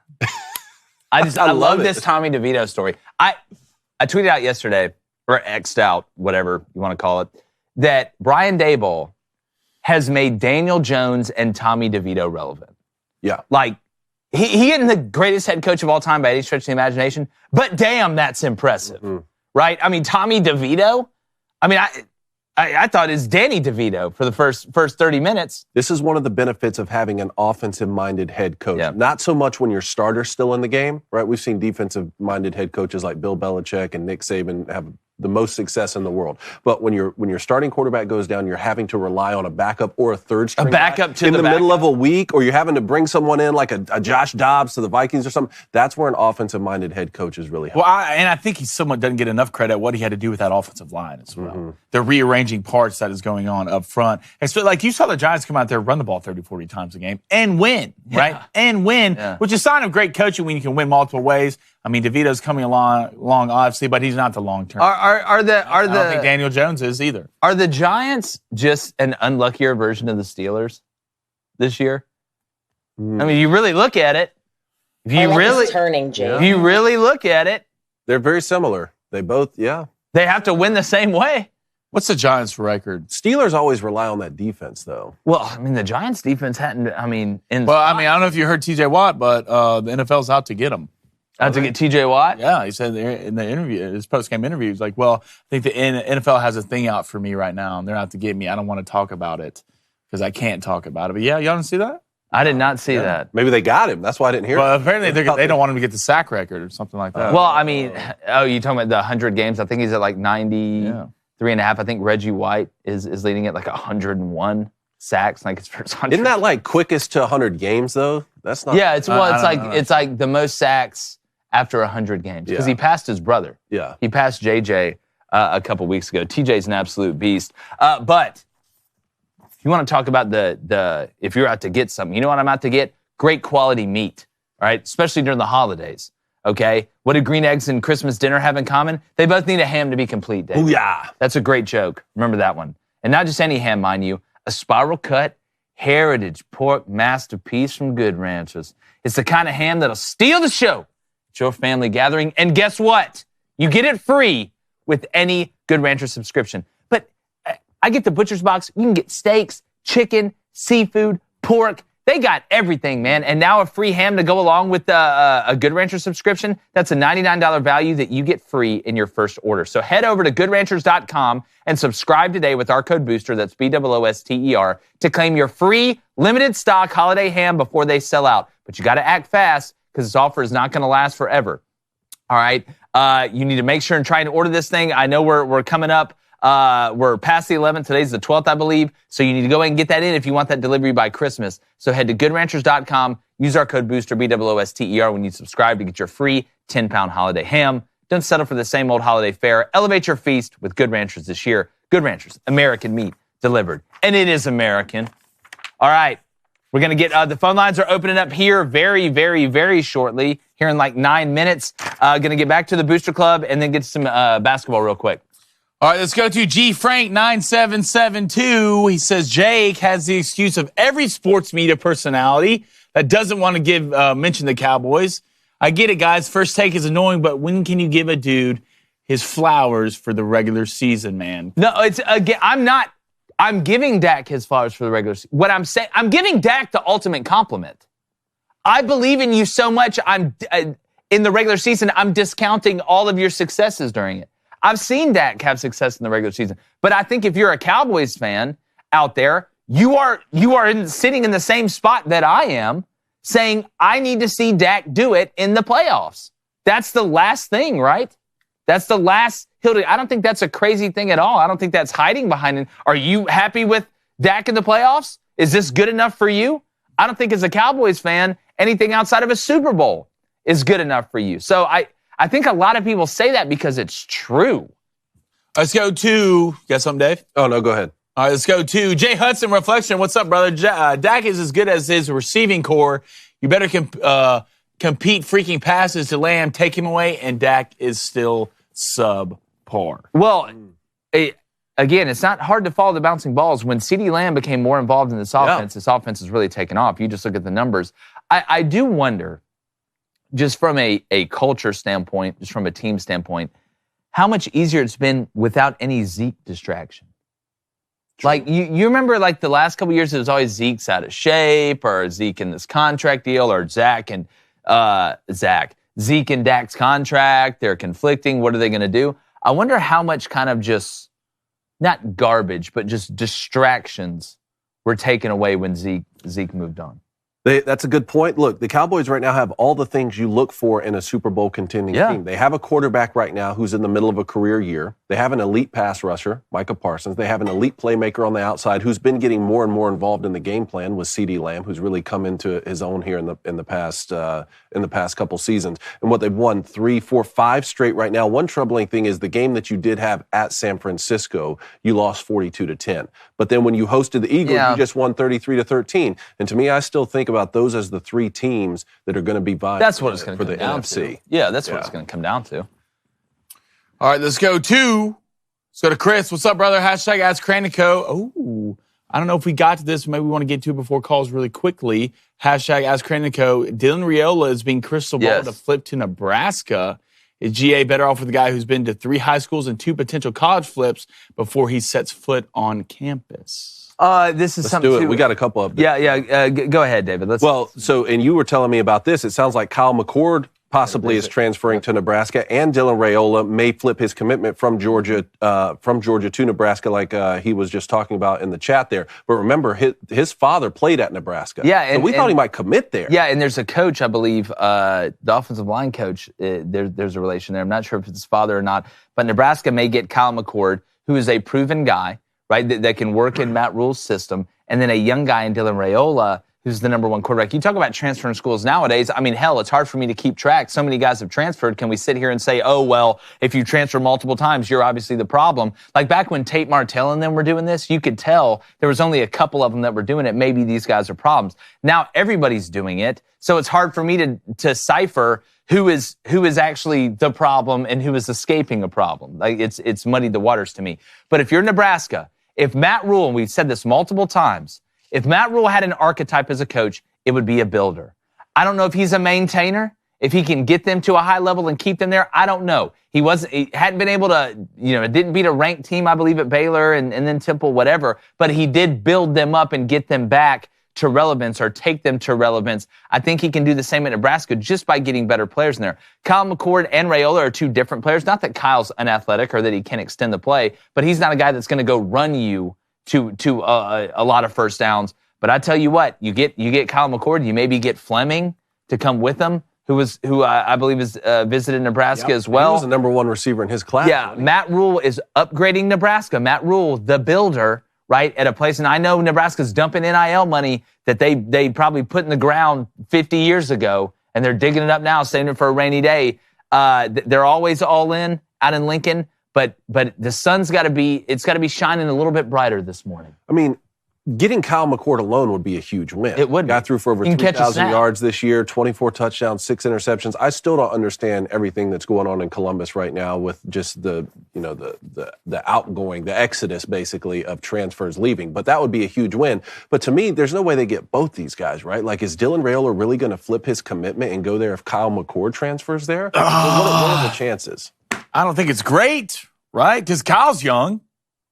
I love this Tommy DeVito story. I tweeted out yesterday, or X'd out, whatever you want to call it, that Brian Daboll has made Daniel Jones and Tommy DeVito relevant. Yeah. Like, he isn't the greatest head coach of all time by any stretch of the imagination, but damn, that's impressive, right? I mean, Tommy DeVito, I thought it's Danny DeVito for the first 30 minutes. This is one of the benefits of having an offensive-minded head coach. Yeah. Not so much when your starter's still in the game, right? We've seen defensive-minded head coaches like Bill Belichick and Nick Saban have the most success in the world. But when your starting quarterback goes down, you're having to rely on a backup or a third string backup to in the backup. Middle of a week, or you're having to bring someone in like a Josh Dobbs to the Vikings or something. That's where an offensive-minded head coach is really helpful. Well, I think he somewhat doesn't get enough credit what he had to do with that offensive line as well. The rearranging parts that is going on up front. And so, like, you saw the Giants come out there, run the ball 30, 40 times a game and win, right? And win, which is a sign of great coaching when you can win multiple ways. I mean, DeVito's coming along obviously, but he's not the long term. I don't think Daniel Jones is either. Are the Giants just an unluckier version of the Steelers this year? I mean, you really look at it. If you really look at it, they're very similar. They both, yeah. They have to win the same way. What's the Giants' record? Steelers always rely on that defense, though. Well, I mean, the Giants' defense hadn't. I mean, I don't know if you heard T.J. Watt, but the NFL's out to get him. Out to get T.J. Watt? Yeah, he said in the interview, his post-game interview, he's like, well, I think the NFL has a thing out for me right now, and they're out to get me. I don't want to talk about it because I can't talk about it. But yeah, y'all didn't see that? I did not see that. Maybe they got him. That's why I didn't hear it. Well, apparently they don't want him to get the sack record or something like that. Well, I mean, you talking about the 100 games? I think he's at like 93 and a half. I think Reggie White is leading at like 101 sacks, like his first 100. Isn't that like quickest to 100 games though? That's not. Yeah, it's like the most sacks after 100 games because he passed his brother. Yeah, he passed JJ a couple weeks ago. TJ's an absolute beast. But if you want to talk about the if you're out to get something, you know what I'm out to get? Great quality meat, all right? Especially during the holidays, okay? What do green eggs and Christmas dinner have in common? They both need a ham to be complete, Dave. Oh, yeah. That's a great joke. Remember that one. And not just any ham, mind you, a spiral cut, heritage pork masterpiece from Good Ranchers. It's the kind of ham that'll steal the show at your family gathering. And guess what? You get it free with any Good Rancher subscription. But I get the butcher's box. You can get steaks, chicken, seafood, pork. They got everything, man. And now a free ham to go along with a Good Rancher subscription. That's a $99 value that you get free in your first order. So head over to goodranchers.com and subscribe today with our code BOOSTER, that's BOOSTER, to claim your free limited stock holiday ham before they sell out. But you got to act fast because this offer is not going to last forever. All right? You need to make sure and try and order this thing. I know we're coming up. We're past the 11th. Today's the 12th, I believe. So you need to go ahead and get that in if you want that delivery by Christmas. So head to goodranchers.com. Use our code BOOSTER, BOOSTER, when you subscribe to get your free 10-pound holiday ham. Don't settle for the same old holiday fare. Elevate your feast with Good Ranchers this year. Good Ranchers, American meat delivered. And it is American. All right. We're going to get, the phone lines are opening up here very, very, very shortly, here in like 9 minutes. Going to get back to the Booster Club and then get to some basketball real quick. All right, let's go to G Frank 9772. He says Jake has the excuse of every sports media personality that doesn't want to mention the Cowboys. I get it, guys. First take is annoying, but when can you give a dude his flowers for the regular season, man? No, it's again. I'm giving Dak his flowers for the regular season. What I'm saying, I'm giving Dak the ultimate compliment. I believe in you so much. In the regular season, I'm discounting all of your successes during it. I've seen Dak have success in the regular season. But I think if you're a Cowboys fan out there, you are sitting in the same spot that I am, saying, I need to see Dak do it in the playoffs. That's the last thing, right? That's the last hill to... I don't think that's a crazy thing at all. I don't think that's hiding behind it. Are you happy with Dak in the playoffs? Is this good enough for you? I don't think as a Cowboys fan, anything outside of a Super Bowl is good enough for you. So I think a lot of people say that because it's true. Let's go to... You got something, Dave? Oh, no, go ahead. All right, let's go to Jay Hudson Reflection. What's up, brother? Dak is as good as his receiving core. You better compete freaking passes to Lamb, take him away, and Dak is still subpar. Well, again, it's not hard to follow the bouncing balls. When CeeDee Lamb became more involved in this offense, this offense has really taken off. You just look at the numbers. I do wonder, just from a culture standpoint, just from a team standpoint, how much easier it's been without any Zeke distraction. True. Like, you remember, like, the last couple of years, it was always Zeke's out of shape, or Zeke in this contract deal, or Zeke and Dak's contract. They're conflicting. What are they going to do? I wonder how much kind of just, not garbage, but just distractions were taken away when Zeke moved on. That's a good point. Look, the Cowboys right now have all the things you look for in a Super Bowl contending team. They have a quarterback right now who's in the middle of a career year. They have an elite pass rusher, Micah Parsons. They have an elite playmaker on the outside who's been getting more and more involved in the game plan with CeeDee Lamb, who's really come into his own here in the past couple seasons. And what they've won 3, 4, 5 straight right now. One troubling thing is the game that you did have at San Francisco, you lost 42-10. But then when you hosted the Eagles, you just won 33-13. And to me, I still think about those as the 3 teams that are going to be vying. That's what it's going to come down NFC. To. Yeah, that's what it's going to come down to. All right, let's go to Chris. What's up, brother? Hashtag Ask Cranico. Oh, I don't know if we got to this. Maybe we want to get to it before calls really quickly. Hashtag Ask Cranico. Dylan Raiola is being crystal ball to flip to Nebraska. Is GA better off with a guy who's been to 3 high schools and 2 potential college flips before he sets foot on campus? This is Let's something. do it. We got a couple of them. Yeah. Go ahead, David. And you were telling me about this. It sounds like Kyle McCord possibly is transferring to Nebraska, and Dylan Raiola may flip his commitment from Georgia to Nebraska, like he was just talking about in the chat there. But remember, his father played at Nebraska. Yeah, so we thought he might commit there. Yeah, and there's a coach, I believe, the offensive line coach. There's a relation there. I'm not sure if it's his father or not, but Nebraska may get Kyle McCord, who is a proven guy, right, that can work in Matt Rule's system, and then a young guy in Dylan Raiola, who's the number 1 quarterback. You talk about transferring schools nowadays. I mean, hell, it's hard for me to keep track. So many guys have transferred. Can we sit here and say, oh, well, if you transfer multiple times, you're obviously the problem? Like back when Tate Martell and them were doing this, you could tell there was only a couple of them that were doing it. Maybe these guys are problems. Now everybody's doing it. So it's hard for me to decipher who is actually the problem and who is escaping a problem. Like it's muddied the waters to me. But if you're Nebraska, if Matt Rule, and we've said this multiple times, if Matt Rule had an archetype as a coach, it would be a builder. I don't know if he's a maintainer, if he can get them to a high level and keep them there. I don't know. He hadn't been able to, didn't beat a ranked team, I believe, at Baylor and then Temple, whatever. But he did build them up and get them back to relevance or take them to relevance. I think he can do the same at Nebraska just by getting better players in there. Kyle McCord and Raiola are 2 different players. Not that Kyle's unathletic or that he can't extend the play, but he's not a guy that's going to go run you to a lot of first downs. But I tell you what, you get Kyle McCord, you maybe get Fleming to come with him, who I believe is visited Nebraska as well. He was the number 1 receiver in his class. Yeah, Matt Rule is upgrading Nebraska. Matt Rule, the builder, right, at a place, and I know Nebraska's dumping NIL money that they probably put in the ground 50 years ago, and they're digging it up now, saving it for a rainy day. They're always all in out in Lincoln. But the sun's got to be shining a little bit brighter this morning. I mean, getting Kyle McCord alone would be a huge win. It would. Got through for over 3,000 yards this year, 24 touchdowns, 6 interceptions. I still don't understand everything that's going on in Columbus right now with just the outgoing, the exodus basically of transfers leaving. But that would be a huge win. But to me, there's no way they get both these guys, right? Like, is Dylan Raiola really going to flip his commitment and go there if Kyle McCord transfers there? What are the chances? I don't think it's great, right? Because Kyle's young.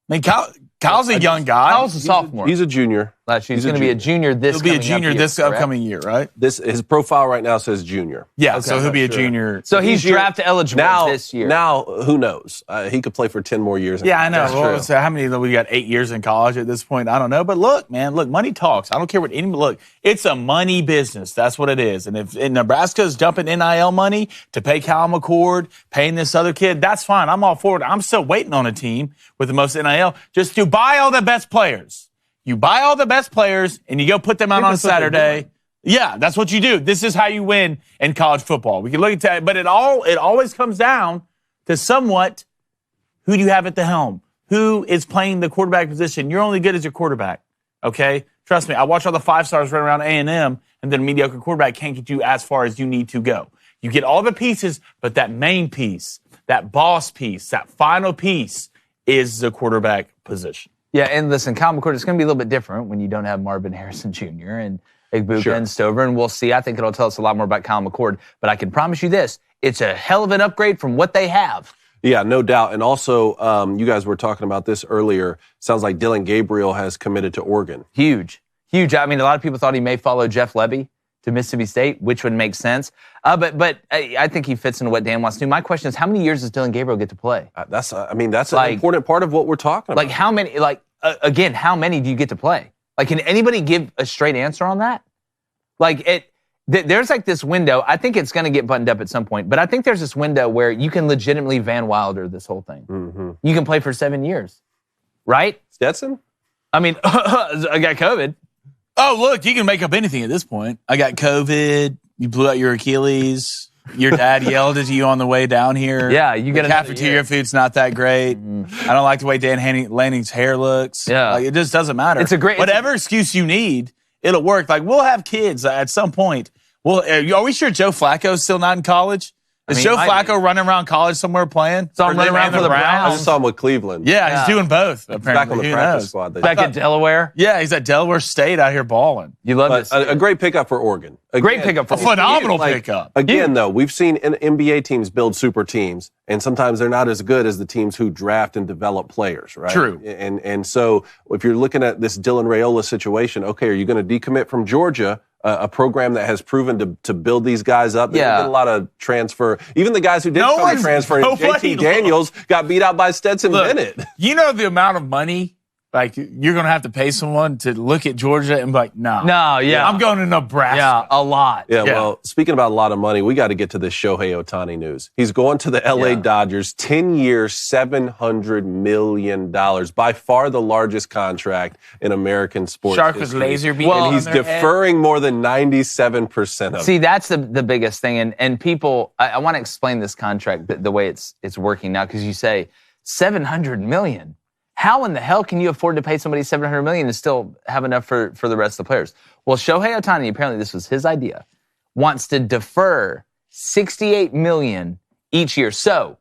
I mean, Kyle's a young guy. Kyle's a sophomore. He's a junior. He's going to be a junior He'll be a junior this upcoming year, right? His profile right now says junior. Yeah, okay, so he'll be a junior. So he's draft eligible this year. Now, who knows? He could play for 10 more years. Yeah, I know. Well, so how many? We got 8 years in college at this point. I don't know. But look, man, money talks. I don't care what anybody. Look, it's a money business. That's what it is. And if Nebraska's dumping NIL money to pay Kyle McCord, paying this other kid, that's fine. I'm all for it. I'm still waiting on a team with the most NIL just to buy all the best players. You buy all the best players, and you go put them out on Saturday. Yeah, that's what you do. This is how you win in college football. We can look at that, but it always comes down to somewhat who do you have at the helm? Who is playing the quarterback position? You're only good as your quarterback, okay? Trust me, I watch all the 5-stars run around A&M, and then a mediocre quarterback can't get you as far as you need to go. You get all the pieces, but that main piece, that boss piece, that final piece is the quarterback position. Yeah, and listen, Kyle McCord, it's going to be a little bit different when you don't have Marvin Harrison Jr. and Igbuka and Stover, and we'll see. I think it'll tell us a lot more about Kyle McCord, but I can promise you this, it's a hell of an upgrade from what they have. Yeah, no doubt. And also, you guys were talking about this earlier. Sounds like Dylan Gabriel has committed to Oregon. Huge. I mean, a lot of people thought he may follow Jeff Lebby to Mississippi State, which would make sense. But I think he fits into what Dan wants to do. My question is, how many years does Dylan Gabriel get to play? That's an important part of what we're talking about. Like how many? Again, how many do you get to play? Like, can anybody give a straight answer on that? There's like this window. I think it's going to get buttoned up at some point, but I think there's this window where you can legitimately Van Wilder this whole thing. Mm-hmm. You can play for 7 years, right? Stetson? I mean, I got COVID. Oh, look, you can make up anything at this point. I got COVID. You blew out your Achilles. Your dad yelled at you on the way down here. Yeah, you get a cafeteria food's not that great. I don't like the way Dan Lanning's hair looks. Yeah, it just doesn't matter. It's a great whatever excuse you need, it'll work. Like we'll have kids at some point. Well, are we sure Joe Flacco's still not in college? Is Joe Flacco running around college somewhere playing? So I'm running around for the Browns. I just saw him with Cleveland. Yeah, he's doing both. Apparently. Back on the Who practice knows? squad. Back at Delaware. Yeah, he's at Delaware State out here balling. You love But this. a great pickup for Oregon. Great pickup for A phenomenal pickup. Again, though, we've seen NBA teams build super teams, and sometimes they're not as good as the teams who draft and develop players, right? True. And so if you're looking at this Dylan Raiola situation, okay, are you going to decommit from Georgia, a program that has proven to build these guys up? There's been a lot of transfer. Even the guys who did transfer, JT Daniels got beat out by Stetson Bennett. You know the amount of money like you're going to have to pay someone to look at Georgia and be like, no, I'm going to Nebraska. Yeah, a lot. Yeah, well, speaking about a lot of money, we got to get to this Shohei Ohtani news. He's going to the LA Dodgers, 10 years, $700 million. By far the largest contract in American sports Shark was history. laser beam And he's deferring more than 97% of it. See, that's the biggest thing. And people, I want to explain this contract, the way it's working now, because you say $700 million. How in the hell can you afford to pay somebody $700 million and still have enough for the rest of the players? Well, Shohei Ohtani, apparently this was his idea, wants to defer $68 million each year. So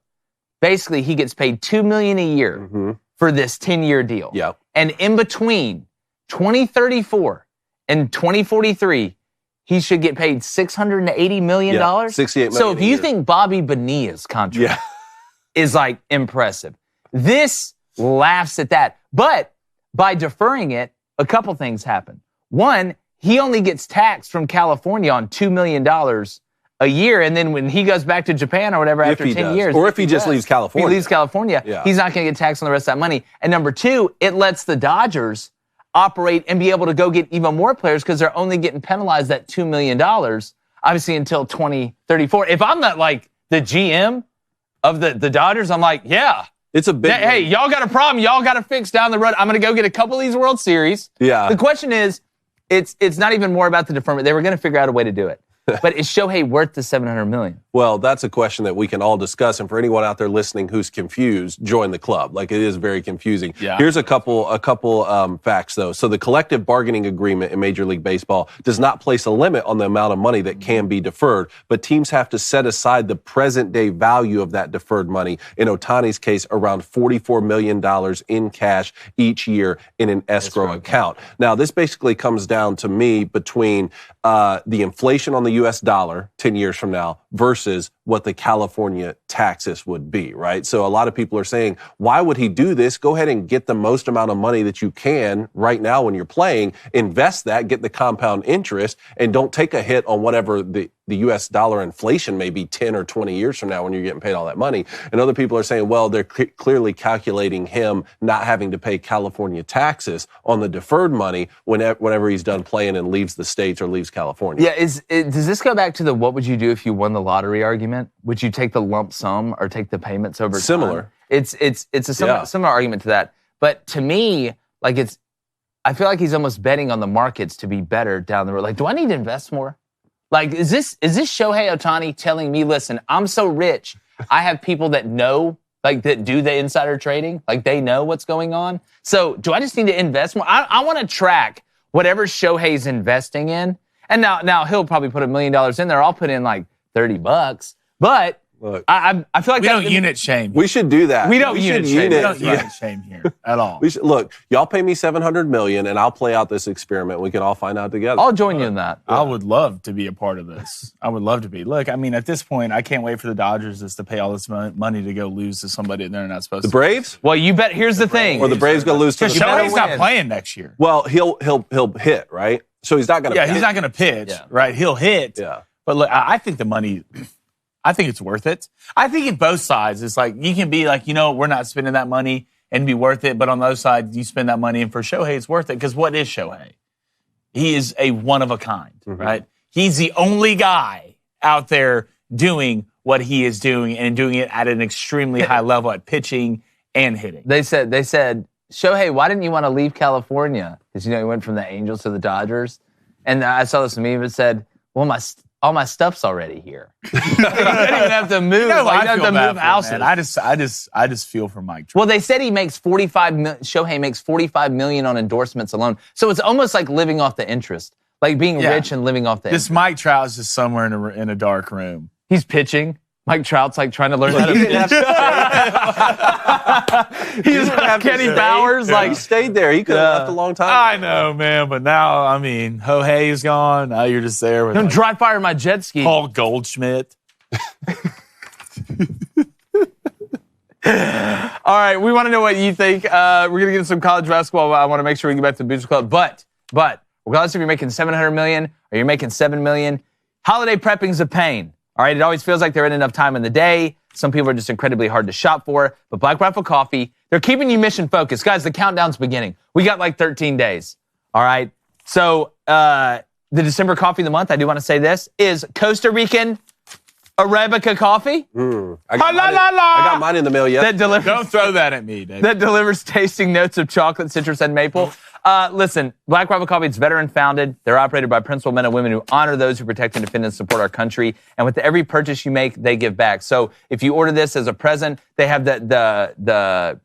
basically he gets paid $2 million a year for this 10-year deal. Yep. And in between 2034 and 2043, he should get paid $680 million. Yeah, $68 million So if a you year. think Bobby Bonilla's contract is like impressive, this laughs at that. But by deferring it, a couple things happen. One, he only gets taxed from California on $2 million a year, and then when he goes back to Japan or whatever after 10 years. Or if he just leaves California. If he leaves California, he's not going to get taxed on the rest of that money. And number two, it lets the Dodgers operate and be able to go get even more players because they're only getting penalized that $2 million, obviously until 2034. If I'm not like the GM of the Dodgers, I'm like, it's a big hey, y'all got a problem. Y'all got to fix down the road. I'm going to go get a couple of these World Series. Yeah. The question is, it's not even more about the deferment. They were going to figure out a way to do it. But is Shohei worth the $700 million? Well, that's a question that we can all discuss. And for anyone out there listening who's confused, join the club. Like, it is very confusing. Yeah. Here's a couple facts, though. So the collective bargaining agreement in Major League Baseball does not place a limit on the amount of money that can be deferred, but teams have to set aside the present-day value of that deferred money. In Ohtani's case, around $44 million in cash each year in an escrow account. Now, this basically comes down to me between the inflation on the U.S. dollar 10 years from now versus what the California taxes would be, right? So a lot of people are saying, why would he do this? Go ahead and get the most amount of money that you can right now when you're playing, invest that, get the compound interest, and don't take a hit on whatever the U.S. dollar inflation may be 10 or 20 years from now when you're getting paid all that money. And other people are saying, well, they're clearly calculating him not having to pay California taxes on the deferred money whenever he's done playing and leaves the States or leaves California. Yeah, does this go back to the what would you do if you won the lottery argument? Would you take the lump sum or take the payments over time? Similar. It's a similar argument to that. But to me, like I feel like he's almost betting on the markets to be better down the road. Like, do I need to invest more? Like, is this Shohei Ohtani telling me, listen, I'm so rich, I have people that know, like, that do the insider trading, like they know what's going on. So do I just need to invest more? I want to track whatever Shohei's investing in. And now he'll probably put $1 million in there. I'll put in like $30. But Look, I feel like we don't unit shame. we should do that. We don't unit shame. We don't unit shame here at all. We should, look, y'all pay me $700 million, and I'll play out this experiment. We can all find out together. I'll join you in that. I would love to be a part of this. I would love to be. Look, I mean, at this point, I can't wait for the Dodgers just to pay all this money to go lose to somebody they're not supposed The to. Braves? Well, you bet. Here's the thing. Or the Braves going to lose to the Shohei's Braves? not playing next year. Well, he'll hit, right? So he's not going to. Yeah, he's not going to pitch, right? He'll hit. Yeah. But look, I think the money, I think it's worth it. I think in both sides, it's like you can be like, we're not spending that money and be worth it. But on the other side, you spend that money, and for Shohei, it's worth it. Because what is Shohei? He is a one of a kind, right? He's the only guy out there doing what he is doing and doing it at an extremely high level at pitching and hitting. They said, Shohei, why didn't you want to leave California? Because, he went from the Angels to the Dodgers. And I saw this meme that said, well, all my stuff's already here. You don't even have to move. You don't have to move houses. I just feel for Mike Trout. Well, they said Shohei makes $45 million on endorsements alone. So it's almost like living off the interest, like being rich and living off the interest. This Mike Trout is just somewhere in a dark room. He's pitching. Mike Trout's like trying to learn how to He didn't pitch. have to He's like Kenny Bowers. He stayed there. He could have left a long time I ago. know, man, but now, I mean, Hohei's gone. Now you're just there with Don't dry fire my jet ski. Paul Goldschmidt. All right, we want to know what you think. We're going to get into some college basketball. I want to make sure we get back to the Booster Club. But regardless if you're making $700 million or you're making $7 million, holiday prepping's a pain. All right, it always feels like there isn't enough time in the day. Some people are just incredibly hard to shop for. But Black Rifle Coffee, they're keeping you mission focused. Guys, the countdown's beginning. We got like 13 days. All right, so the December coffee of the month, I do want to say this, is Costa Rican Arabica coffee. I got mine in the mail yesterday. That delivers. Don't throw that at me, Dave. That delivers tasting notes of chocolate, citrus, and maple. Listen, Black Rifle Coffee, it's veteran-founded. They're operated by principled men and women who honor those who protect and defend and support our country. And with every purchase you make, they give back. So if you order this as a present, they have the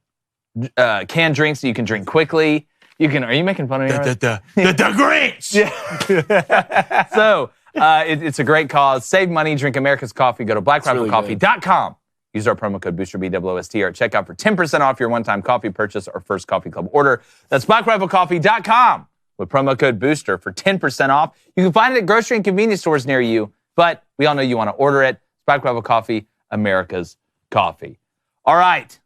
canned drinks that you can drink quickly. Are you making fun of me? The Grinch. Yeah. So it's a great cause. Save money, drink America's coffee. Go to blackriflecoffee.com. Use our promo code BOOSTER, BOOSTER, at checkout for 10% off your one-time coffee purchase or first coffee club order. That's blackriflecoffee.com with promo code BOOSTER for 10% off. You can find it at grocery and convenience stores near you, but we all know you want to order it. Black Rifle Coffee, America's coffee. All right.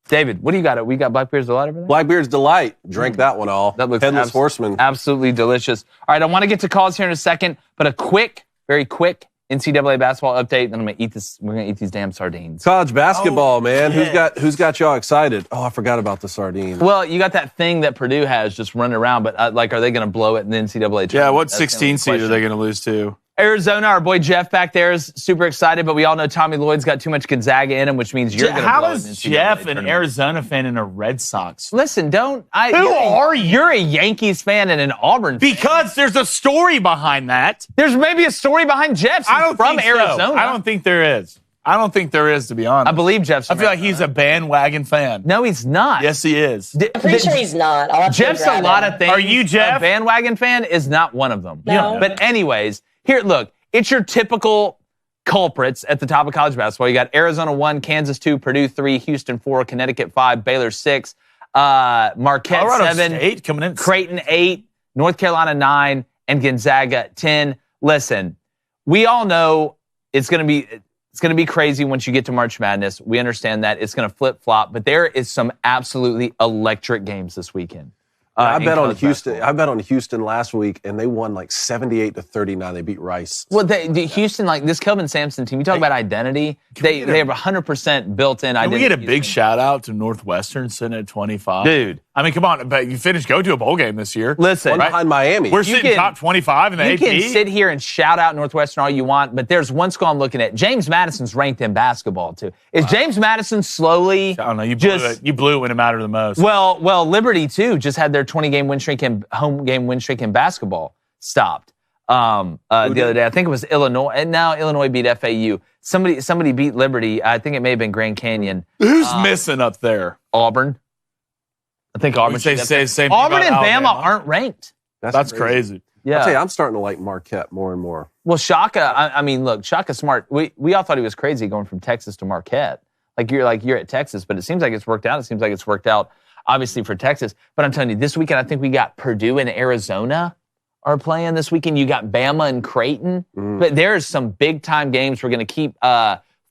David, what do you got? We got Blackbeard's Delight over there? Blackbeard's Delight. Drink that one all. That looks Headless Horseman. Absolutely delicious. All right, I want to get to calls here in a second, but a quick, very quick NCAA basketball update. Then I'm gonna eat this. We're gonna eat these damn sardines. College basketball, man. Yeah. Who's got y'all excited? Oh, I forgot about the sardines. Well, you got that thing that Purdue has just running around, but are they gonna blow it in the NCAA tournament? Yeah, what 16 seed are they going to lose to? Arizona, our boy Jeff back there is super excited, but we all know Tommy Lloyd's got too much Gonzaga in him, which means you're going to blow it in the How NCAA is Jeff an tournament. Arizona fan and a Red Sox? Listen, Who are you? You're a Yankees fan and an Auburn fan. Because there's a story behind that. There's maybe a story behind Jeff's. I don't from think so. Arizona. I don't think there is. I don't think there is, to be honest. I believe Jeff's. I feel like he's a bandwagon fan. No, he's not. Yes, he is. I'm pretty sure he's not. I'll have to Jeff's grab a lot him. of things. Are you Jeff? A bandwagon fan is not one of them. No. But anyways, here, look. It's your typical culprits at the top of college basketball. You got Arizona 1, Kansas 2, Purdue 3, Houston 4, Connecticut 5, Baylor 6, Marquette Colorado 7, State coming in. Creighton 8, North Carolina 9, and Gonzaga 10. Listen, we all know it's going to be crazy once you get to March Madness. We understand that it's going to flip-flop, but there is some absolutely electric games this weekend. I bet on Houston. Basketball. I bet on Houston last week, and they won like 78-39. They beat Rice. Well, Houston, like this Kelvin Sampson team, you talk about identity. They have 100% built-in Can identity. we get a big shout out to Northwestern sitting at 25? Dude. I mean, come on. But you finished, go to a bowl game this year. Listen, One behind Miami. We're sitting top 25 in the you AP. can sit here and shout out Northwestern all you want, but there's one school I'm looking at. James Madison's ranked in basketball, too. Is James Madison slowly I don't know. You blew it when it mattered the most. Well, Liberty, too, just had their 20-game win streak in home game win streak in basketball stopped the other day. I think it was Illinois, and now Illinois beat FAU. Somebody beat Liberty. I think it may have been Grand Canyon. Who's missing up there? Auburn. I think Auburn. Say the same thing Auburn about and Bama Alabama. aren't ranked. That's crazy. Yeah. I'll tell you, I'm starting to like Marquette more and more. Well, Shaka, I mean, look, Shaka's smart. We all thought he was crazy going from Texas to Marquette. You're at Texas, but it seems like it's worked out. It seems like it's worked out, obviously, for Texas. But I'm telling you, this weekend, I think we got Purdue and Arizona are playing this weekend. You got Bama and Creighton. But there's some big-time games. We're going to keep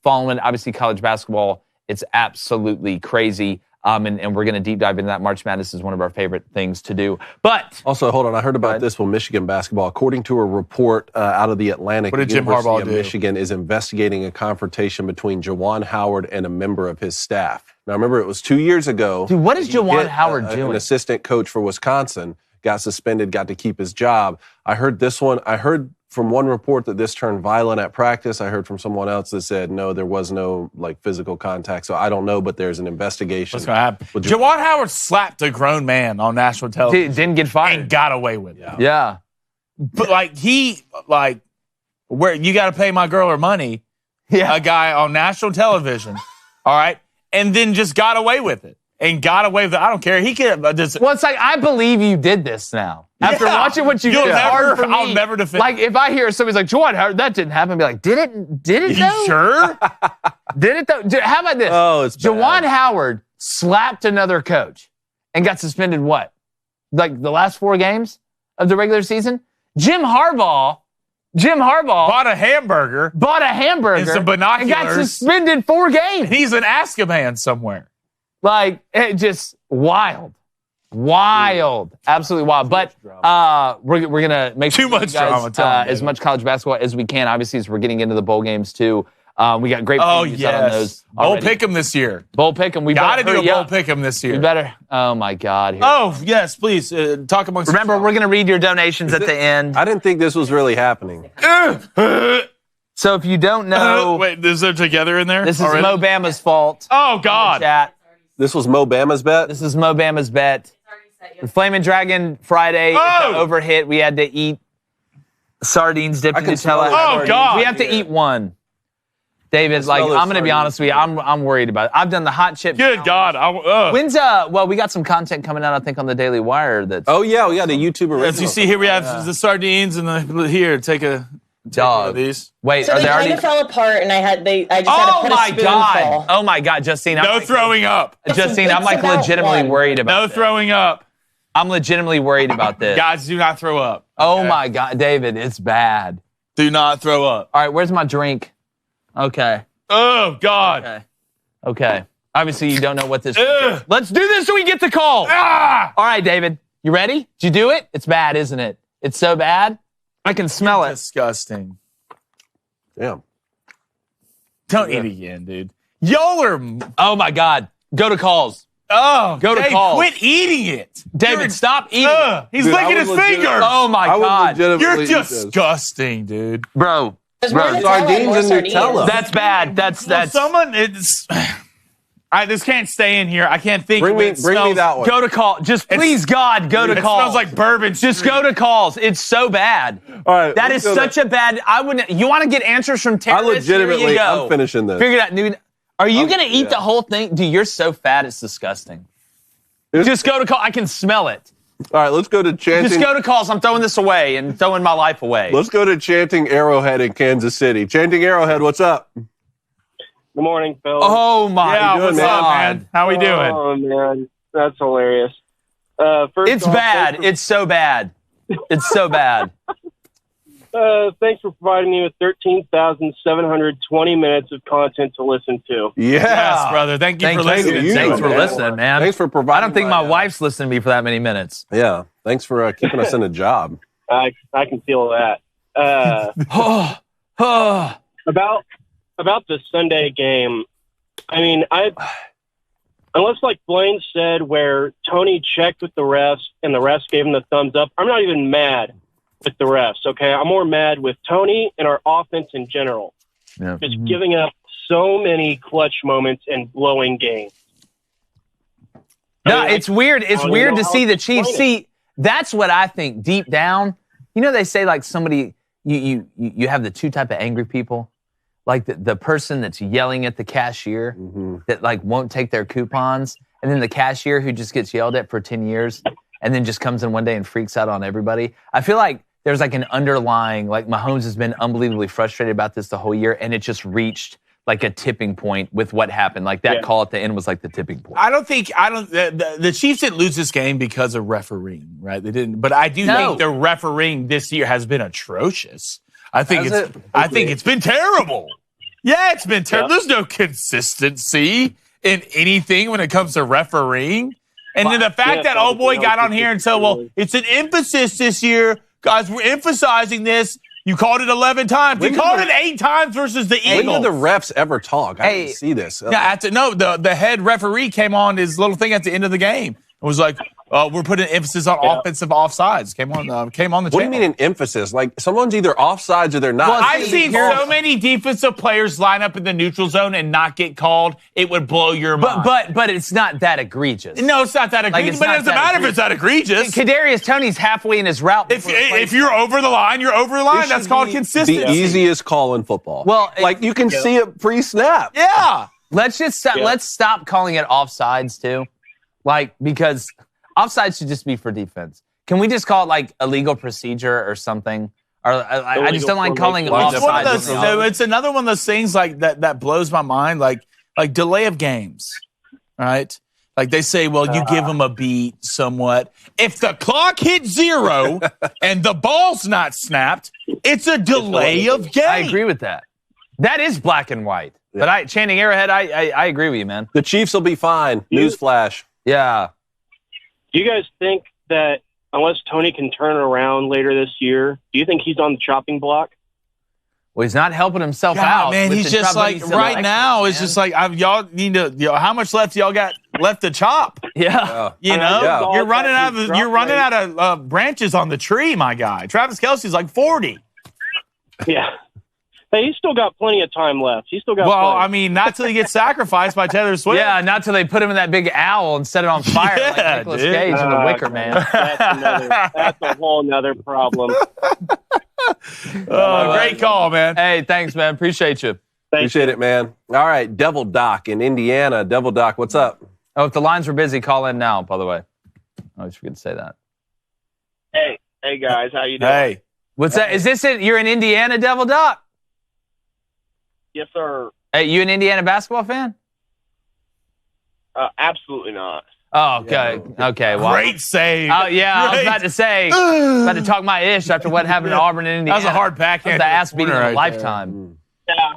following, obviously, college basketball. It's absolutely crazy. And we're going to deep dive into that. March Madness is one of our favorite things to do. But also, hold on, I heard about this one, Michigan basketball. According to a report out of the Atlantic, What did Jim University Harbaugh of do? Michigan is investigating a confrontation between Jawan Howard and a member of his staff. Now, remember, it was 2 years ago. Dude, what is that he Jawan hit Howard doing? An assistant coach for Wisconsin got suspended, got to keep his job. I heard this one. I heard from one report that this turned violent at practice. I heard from someone else that said, no, there was no physical contact. So I don't know, but there's an investigation. What's going to happen? Jawan Howard slapped a grown man on national television. didn't get fired. And got away with it. Yeah. But where you got to pay my girl her money, Yeah. a guy on national television, all right, and then just got away with it. and got away with it. I don't care. He can just. Well, it's like, I believe you did this now. After watching what you did, it's hard for me. I'll never defend. Like, if I hear somebody's like, Juwan Howard, that didn't happen, I'd be like, did it You though? sure? Did it though? How about this? Oh, it's bad. Juwan Howard slapped another coach and got suspended what? Like the last 4 games of the regular season? Jim Harbaugh Bought a hamburger. And some binoculars. And got suspended 4 games. He's an Azkaban somewhere. Like, it just wild. Absolutely wild. But we're going to make sure Too much you guys, drama. as much college basketball as we can, obviously, as we're getting into the bowl games, too. We got great previews out on those Bowl already. Pick'em this year. Bowl Pick'em. We Got to do a Bowl up. Pick'em this year. We better. Oh, my God. Here. Oh, yes, please. Talk amongst Remember, yourselves. we're going to read your donations at the end. I didn't think this was really happening. So if you don't know, Wait, is there together in there? this is already? Mobama's fault. Oh, God. Chat. This was Mo Bama's bet? This is Mobama's bet. The Flamin' Dragon Friday, Oh! it's an overhit. We had to eat sardines dipped in can smell Nutella. it. Oh, God. We have to eat one. David, like, smell I'm those going to be honest with you. I'm worried about it. I've done the hot chip. Good God. When's, well, we got some content coming out, I think, on the Daily Wire that's Oh, yeah, we got a YouTube original. As you see here, we have the sardines and here. Take one dog. of these. Wait, So are they they kind already? of fell apart, and I just had to Oh, put my a spoonful. God. Oh, my God, Justine. I'm No like, throwing up. Justine, I'm like It's about legitimately one. worried about No this. throwing up. I'm legitimately worried about this. Guys, do not throw up. Oh, Okay? my God, David, it's bad. Do not throw up. All right, where's my drink? Okay. Oh, God. Okay. Obviously, you don't know what this Ugh. is. Let's do this so we get the call. Ah! All right, David. You ready? Did you do it? It's bad, isn't it? It's so bad. I can smell it. Disgusting. Damn. Don't eat again, dude. Y'all are. Oh, my God. Go to calls. Oh, Go to Dave, calls. quit eating it. David, stop eating. He's Dude, I licking would his legit- finger. Oh, my I would God. legitimately You're eat this. disgusting, dude. Bro. There's more Bro. Nutella Sardines more and sardines. Nutella. That's bad. That's. It's. This can't stay in here. I can't think. Bring when me it smells- that one. Go to call. Just please, God, go to It calls. smells like bourbon. Just go to calls. It's so bad. All right. That is let's go such a bad. I wouldn't. You want to get answers from I terrorists? Here legitimately, you go. I'm finishing this. Figure it out, dude. Are you gonna eat the whole thing? Dude, you're so fat. It's disgusting. Just go to call. I can smell it. All right, let's go to chanting. Just go to calls. I'm throwing this away and throwing my life away. Let's go to Chanting Arrowhead in Kansas City. Chanting Arrowhead, what's up? Good morning, Phil. Oh my Yeah, doing, what's man? up, man? How we doing? Oh, man. That's hilarious. First It's off, bad. It's so bad. It's so bad. Thanks for providing me with 13,720 minutes of content to listen to. Yeah. Yes, brother. Thank you for listening. you. Thanks for man. listening, man. Thanks for providing. I don't think my wife's listening to me for that many minutes. Yeah. Thanks for keeping us in a job. I can feel that. About the Sunday game, I mean, unless like Blaine said where Tony checked with the refs and the refs gave him the thumbs up, I'm not even mad with the refs, okay? I'm more mad with Tony and our offense in general. Yeah. Just giving up so many clutch moments and blowing games. No, it's weird. It's I don't weird know to how see to the Chiefs. explain See, that's what I think deep down. You know, they say like somebody, you have the two type of angry people. Like the person that's yelling at the cashier that like won't take their coupons, and then the cashier who just gets yelled at for 10 years and then just comes in one day and freaks out on everybody. I feel like there's like an underlying, like Mahomes has been unbelievably frustrated about this the whole year, and it just reached like a tipping point with what happened. Like that call at the end was like the tipping point. The Chiefs didn't lose this game because of refereeing, right? They didn't. But I do think the refereeing this year has been atrocious. I think it's been terrible. Yeah, it's been terrible. There's no consistency in anything when it comes to refereeing. And then the fact that old boy got on here and said, well, it's an emphasis this year. Guys, we're emphasizing this. You called it 11 times. You called it 8 times versus the Eagles. When did the refs ever talk? I didn't see this. Yeah, the head referee came on his little thing at the end of the game and was like, we're putting emphasis on offensive offsides. Came on the channel. What do you mean an emphasis? Like someone's either offsides or they're not. Well, I've seen so many defensive players line up in the neutral zone and not get called. It would blow your mind. But it's not that egregious. No, it's not that egregious. But it doesn't matter if it's that egregious. Kadarius Toney's halfway in his route. If you're over the line, you're over the line. That's called consistency. The easiest call in football. Well, like you can see it pre-snap. Yeah. Let's just stop. Let's stop calling it offsides too. Like, because offside should just be for defense. Can we just call it like a legal procedure or something? Or I just don't like calling offside. It's another one of those things like that blows my mind. Like delay of games, right? Like they say, well, you give them a beat somewhat. If the clock hits 0 and the ball's not snapped, it's a delay of game. I agree with that. That is black and white. Yeah. But Channing Arrowhead, I agree with you, man. The Chiefs will be fine. Newsflash. Yeah. Do you guys think that unless Tony can turn around later this year, do you think he's on the chopping block? Well, he's not helping himself out. Man, he's just like right now. It's just like y'all need to. How much left y'all got left to chop? Yeah, you're running out of branches on the tree, my guy. Travis Kelce's like 40. Yeah. Hey, he's still got plenty of time left. He's still got Well, plenty. I mean, not till he gets sacrificed by Taylor Swift. Yeah, not till they put him in that big owl and set it on fire like Nicolas Cage in The Wicker Man. That's a whole nother problem. Great call, man. Hey, thanks, man. Appreciate you. Appreciate it, man. All right, Devil Doc in Indiana. Devil Doc, what's up? Oh, if the lines were busy, call in now, by the way. I always forget to say that. Hey guys, how you doing? Hey. What's that? Is this it? You're in Indiana, Devil Doc? Yes, sir. Hey, you an Indiana basketball fan? Absolutely not. Oh, okay. Yeah. Okay. Well, Great save. Oh, yeah. I was about to say, about to talk my ish after what happened to Auburn and Indiana. That was a hard backhand. That was the ass beating of a right lifetime. Yeah,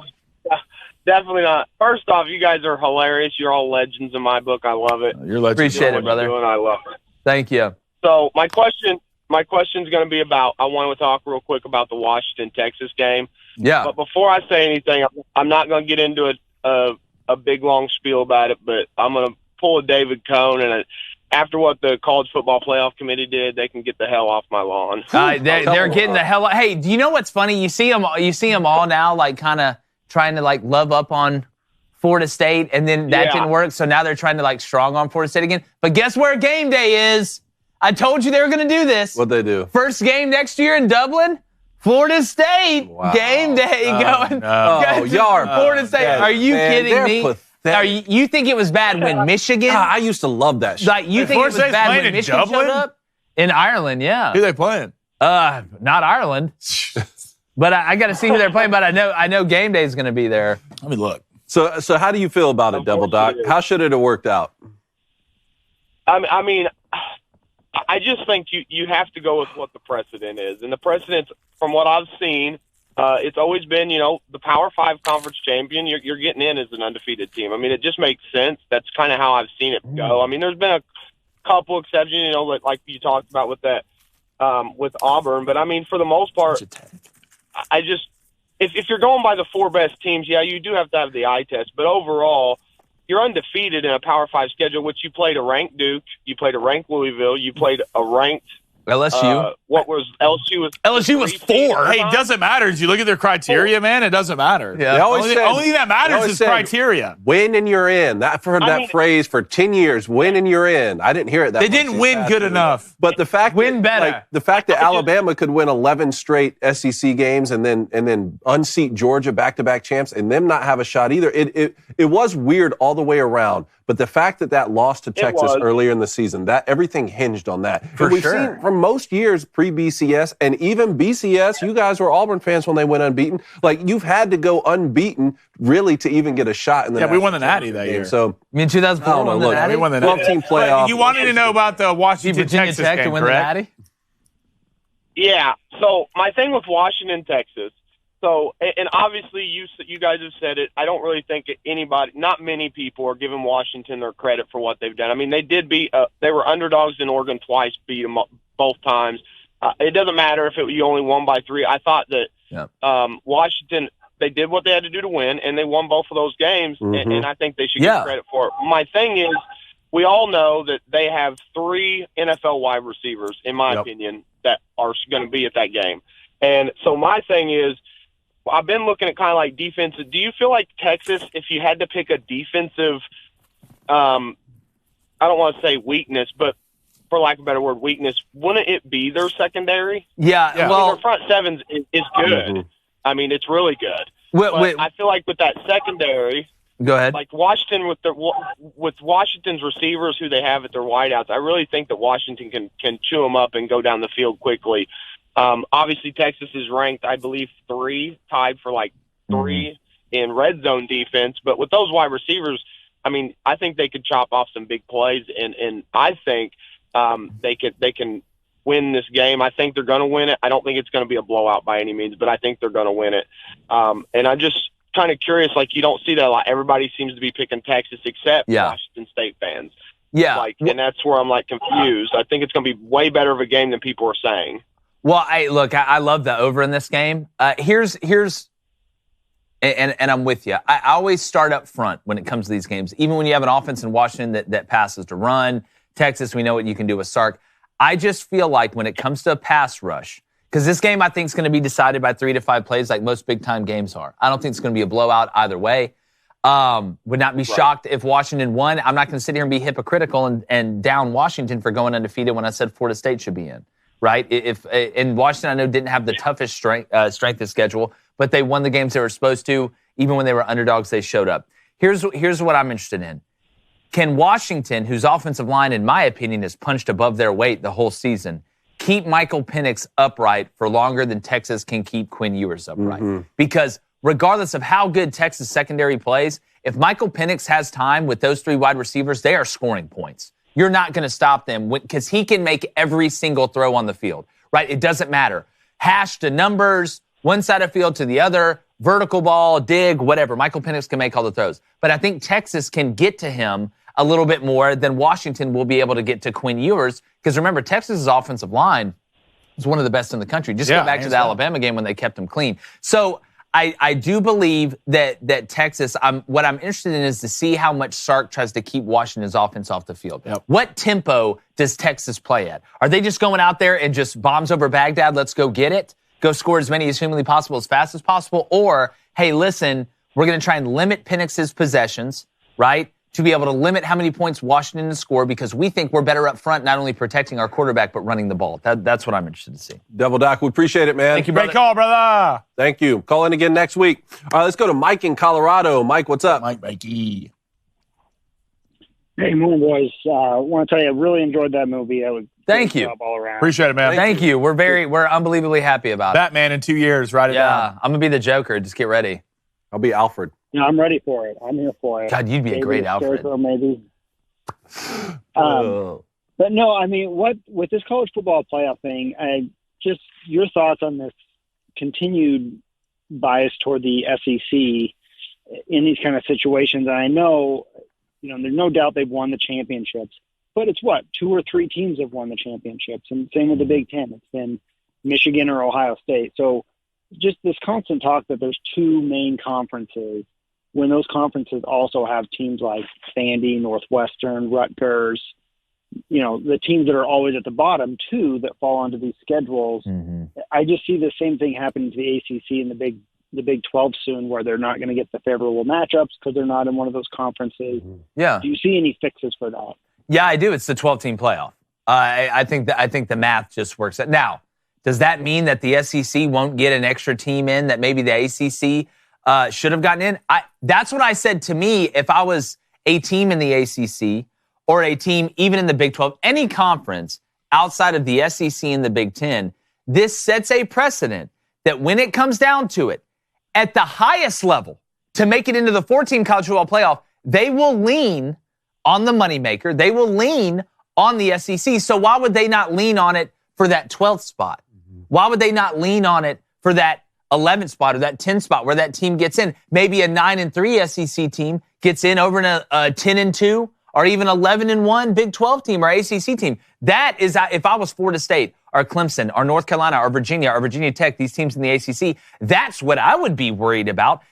definitely not. First off, you guys are hilarious. You're all legends in my book. I love it. You're legend. Appreciate it, brother. I love it. Thank you. So my question's going to be about, I want to talk real quick about the Washington-Texas game. Yeah. But before I say anything, I'm not going to get into a big, long spiel about it, but I'm going to pull a David Cohn, and after what the College Football Playoff Committee did, they can get the hell off my lawn. They're getting the hell out. Hey, do you know what's funny? You see them all now, like, kind of trying to, like, love up on Florida State, and then that didn't work, so now they're trying to, like, strong on Florida State again. But guess where game day is? I told you they were going to do this. What'd they do? First game next year in Dublin, Florida State. Wow. Game day going. Oh, y'all are Florida State. Are you kidding me? You think it was bad when Michigan? I used to love that shit. Like, you think it was bad when Michigan showed up? In Ireland, yeah. Who are they playing? Not Ireland. But I got to see who they're playing. But I know game day is going to be there. Let me look. So how do you feel about it, Devil Doc? How should it have worked out? I mean, I just think you have to go with what the precedent is. And the precedent, from what I've seen, it's always been, the Power 5 conference champion, you're getting in as an undefeated team. I mean, it just makes sense. That's kind of how I've seen it go. I mean, there's been a couple exceptions, like you talked about with that, with Auburn. But, I mean, for the most part, I just – if you're going by the 4 best teams, yeah, you do have to have the eye test. But overall – you're undefeated in a Power 5 schedule, which you played a ranked Duke, you played a ranked Louisville, you played a ranked LSU. What was LSU? LSU was 4. Hey, it doesn't matter. As you look at their criteria, man, it doesn't matter. Yeah. Only thing that matters is criteria. Win and you're in. I've heard that phrase for 10 years. Win and you're in. I didn't hear it that They didn't win good enough. But the fact that Alabama could win 11 straight SEC games and then unseat Georgia back-to-back champs and them not have a shot either, it was weird all the way around. But the fact that lost to Texas earlier in the season, that everything hinged on that. We've seen from most years pre-BCS and even BCS, you guys were Auburn fans when they went unbeaten. Like, you've had to go unbeaten really to even get a shot in the we won the Natty that year. So, I mean, 2004 won the Natty? We won the Natty. 12-team playoff. You wanted to know about the Washington-Texas game, to win correct? The Natty? Yeah. So my thing with Washington, Texas. So, and obviously you guys have said it. I don't really think not many people are giving Washington their credit for what they've done. I mean, they did they were underdogs in Oregon twice, beat them both times. It doesn't matter if you only won by 3. I thought that Washington, they did what they had to do to win, and they won both of those games, and I think they should get credit for it. My thing is, we all know that they have 3 NFL wide receivers, in my opinion, that are going to be at that game. And so my thing is, I've been looking at kind of like defensive. Do you feel like Texas, if you had to pick a defensive, I don't want to say weakness, but for lack of a better word, weakness, wouldn't it be their secondary? Yeah. Well, their front seven is good. I mean, it's really good. I feel like with that secondary, Go ahead. Like Washington with Washington's receivers who they have at their wideouts, I really think that Washington can chew them up and go down the field quickly. Obviously, Texas is ranked, I believe, 3, tied for like 3 in red zone defense. But with those wide receivers, I mean, I think they could chop off some big plays, and I think they can win this game. I think they're going to win it. I don't think it's going to be a blowout by any means, but I think they're going to win it. And I'm just kind of curious, like, you don't see that a lot. Everybody seems to be picking Texas except Washington State fans. Yeah. Like, and that's where I'm like confused. I think it's going to be way better of a game than people are saying. Well, I love the over in this game. Here's and I'm with you. I always start up front when it comes to these games. Even when you have an offense in Washington that passes to run. Texas, we know what you can do with Sark. I just feel like when it comes to a pass rush, because this game I think is going to be decided by 3 to 5 plays like most big-time games are. I don't think it's going to be a blowout either way. Would not be shocked if Washington won. I'm not going to sit here and be hypocritical and down Washington for going undefeated when I said Florida State should be in. Right? In Washington, I know didn't have the toughest strength of schedule, but they won the games they were supposed to. Even when they were underdogs, they showed up. Here's what I'm interested in. Can Washington, whose offensive line, in my opinion, is punched above their weight the whole season, keep Michael Penix upright for longer than Texas can keep Quinn Ewers upright? Because regardless of how good Texas secondary plays, if Michael Penix has time with those 3 wide receivers, they are scoring points. You're not going to stop them because he can make every single throw on the field, right? It doesn't matter. Hash to numbers, one side of field to the other, vertical ball, dig, whatever. Michael Penix can make all the throws. But I think Texas can get to him a little bit more than Washington will be able to get to Quinn Ewers. Because remember, Texas's offensive line is one of the best in the country. Just go back to the Alabama game when they kept him clean. So I do believe that Texas, what I'm interested in is to see how much Sark tries to keep Washington's offense off the field. Yep. What tempo does Texas play at? Are they just going out there and just bombs over Baghdad, let's go get it, go score as many as humanly possible as fast as possible? Or, hey, listen, we're going to try and limit Penix's possessions, right, to be able to limit how many points Washington can score because we think we're better up front, not only protecting our quarterback, but running the ball. That's what I'm interested to see. Devil Doc, we appreciate it, man. Thank you, brother. Great call, brother. Thank you. Call in again next week. All right, let's go to Mike in Colorado. Mike, what's up? Mikey. Hey, morning, boys. I want to tell you, I really enjoyed that movie. Thank you. All around. Appreciate it, man. Thank you. We're unbelievably happy about it. Batman in 2 years, write it down. I'm going to be the Joker. Just get ready. I'll be Alfred. Yeah, I'm ready for it. I'm here for it. God, you'd be a great Alfred. Maybe. But no, I mean, with this college football playoff thing, just your thoughts on this continued bias toward the SEC in these kind of situations. And I know, there's no doubt they've won the championships, but it's 2 or 3 teams have won the championships, and same with the Big Ten. It's been Michigan or Ohio State. So just this constant talk that there's 2 main conferences, when those conferences also have teams like Vandy, Northwestern, Rutgers, the teams that are always at the bottom too that fall onto these schedules. I just see the same thing happening to the ACC and the Big 12 soon, where they're not going to get the favorable matchups because they're not in one of those conferences. Yeah. Do you see any fixes for that? Yeah, I do. It's the 12-team playoff. I think the math just works. Now, does that mean that the SEC won't get an extra team in that maybe the ACC should have gotten in? That's what I said. To me, if I was a team in the ACC or a team even in the Big 12, any conference outside of the SEC and the Big 10, this sets a precedent that when it comes down to it, at the highest level, to make it into the 4-team college football playoff, they will lean on the moneymaker. They will lean on the SEC. So why would they not lean on it for that 12th spot? Why would they not lean on it for that 11th spot or that 10th spot where that team gets in? Maybe a 9-3 SEC team gets in over a 10-2 or even 11-1 Big 12 team or ACC team. That is, if I was Florida State or Clemson or North Carolina or Virginia Tech, these teams in the ACC, that's what I would be worried about.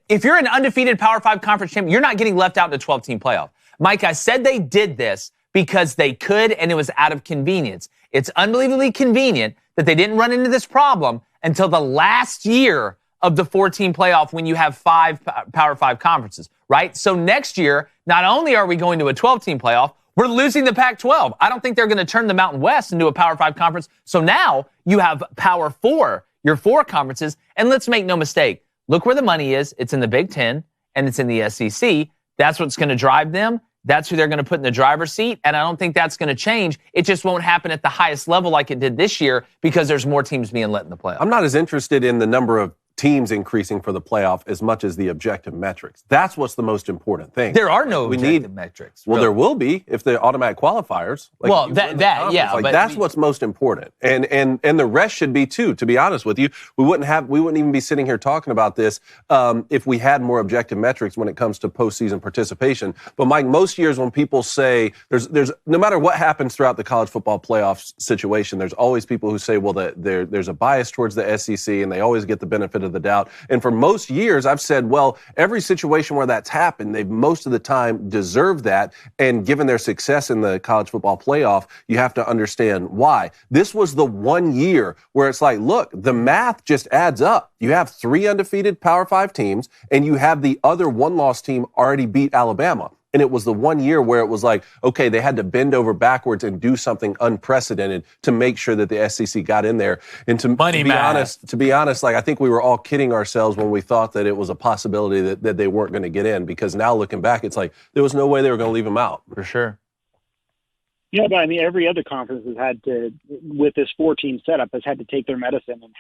If you're an undefeated Power 5 conference champion, you're not getting left out in a 12-team playoff. Mike, I said they did this because they could and it was out of convenience. It's unbelievably convenient that they didn't run into this problem until the last year of the 4-team playoff when you have 5 Power 5 conferences, right? So next year, not only are we going to a 12-team playoff, we're losing the Pac-12. I don't think they're going to turn the Mountain West into a Power 5 conference. So now you have Power 4, your 4 conferences. And let's make no mistake, look where the money is. It's in the Big 10. and it's in the SEC. That's what's going to drive them. That's who they're going to put in the driver's seat, and I don't think that's going to change. It just won't happen at the highest level like it did this year because there's more teams being let in the playoffs. I'm not as interested in the number of teams increasing for the playoff as much as the objective metrics. That's what's the most important thing. There are no objective metrics. Well, there will be if the automatic qualifiers. That's what's most important, and the rest should be too. To be honest with you, we wouldn't even be sitting here talking about this if we had more objective metrics when it comes to postseason participation. But Mike, most years when people say there's no matter what happens throughout the college football playoff situation, there's always people who say, well, there's a bias towards the SEC, and they always get the benefit of the doubt. And for most years, I've said, well, every situation where that's happened, they've most of the time deserved that. And given their success in the college football playoff, you have to understand why. This was the one year where it's like, look, the math just adds up. You have 3 undefeated Power 5 teams, and you have the other one-loss team already beat Alabama. And it was the one year where it was like, okay, they had to bend over backwards and do something unprecedented to make sure that the SEC got in there. And to be honest, like I think we were all kidding ourselves when we thought that it was a possibility that they weren't going to get in, because now looking back, it's like there was no way they were going to leave them out. For sure. Yeah, but I mean, every other conference has had to, with this 4-team setup, has had to take and have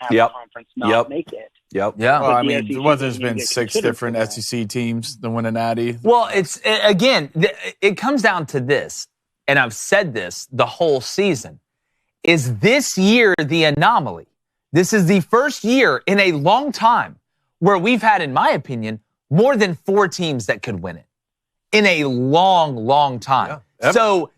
the conference not make it. Yeah. Well, I mean, there's been 6 different SEC teams that win a natty. Well, it comes down to this, and I've said this the whole season. Is this year the anomaly? This is the first year in a long time where we've had, in my opinion, more than 4 teams that could win it. In a long, long time. Yeah, so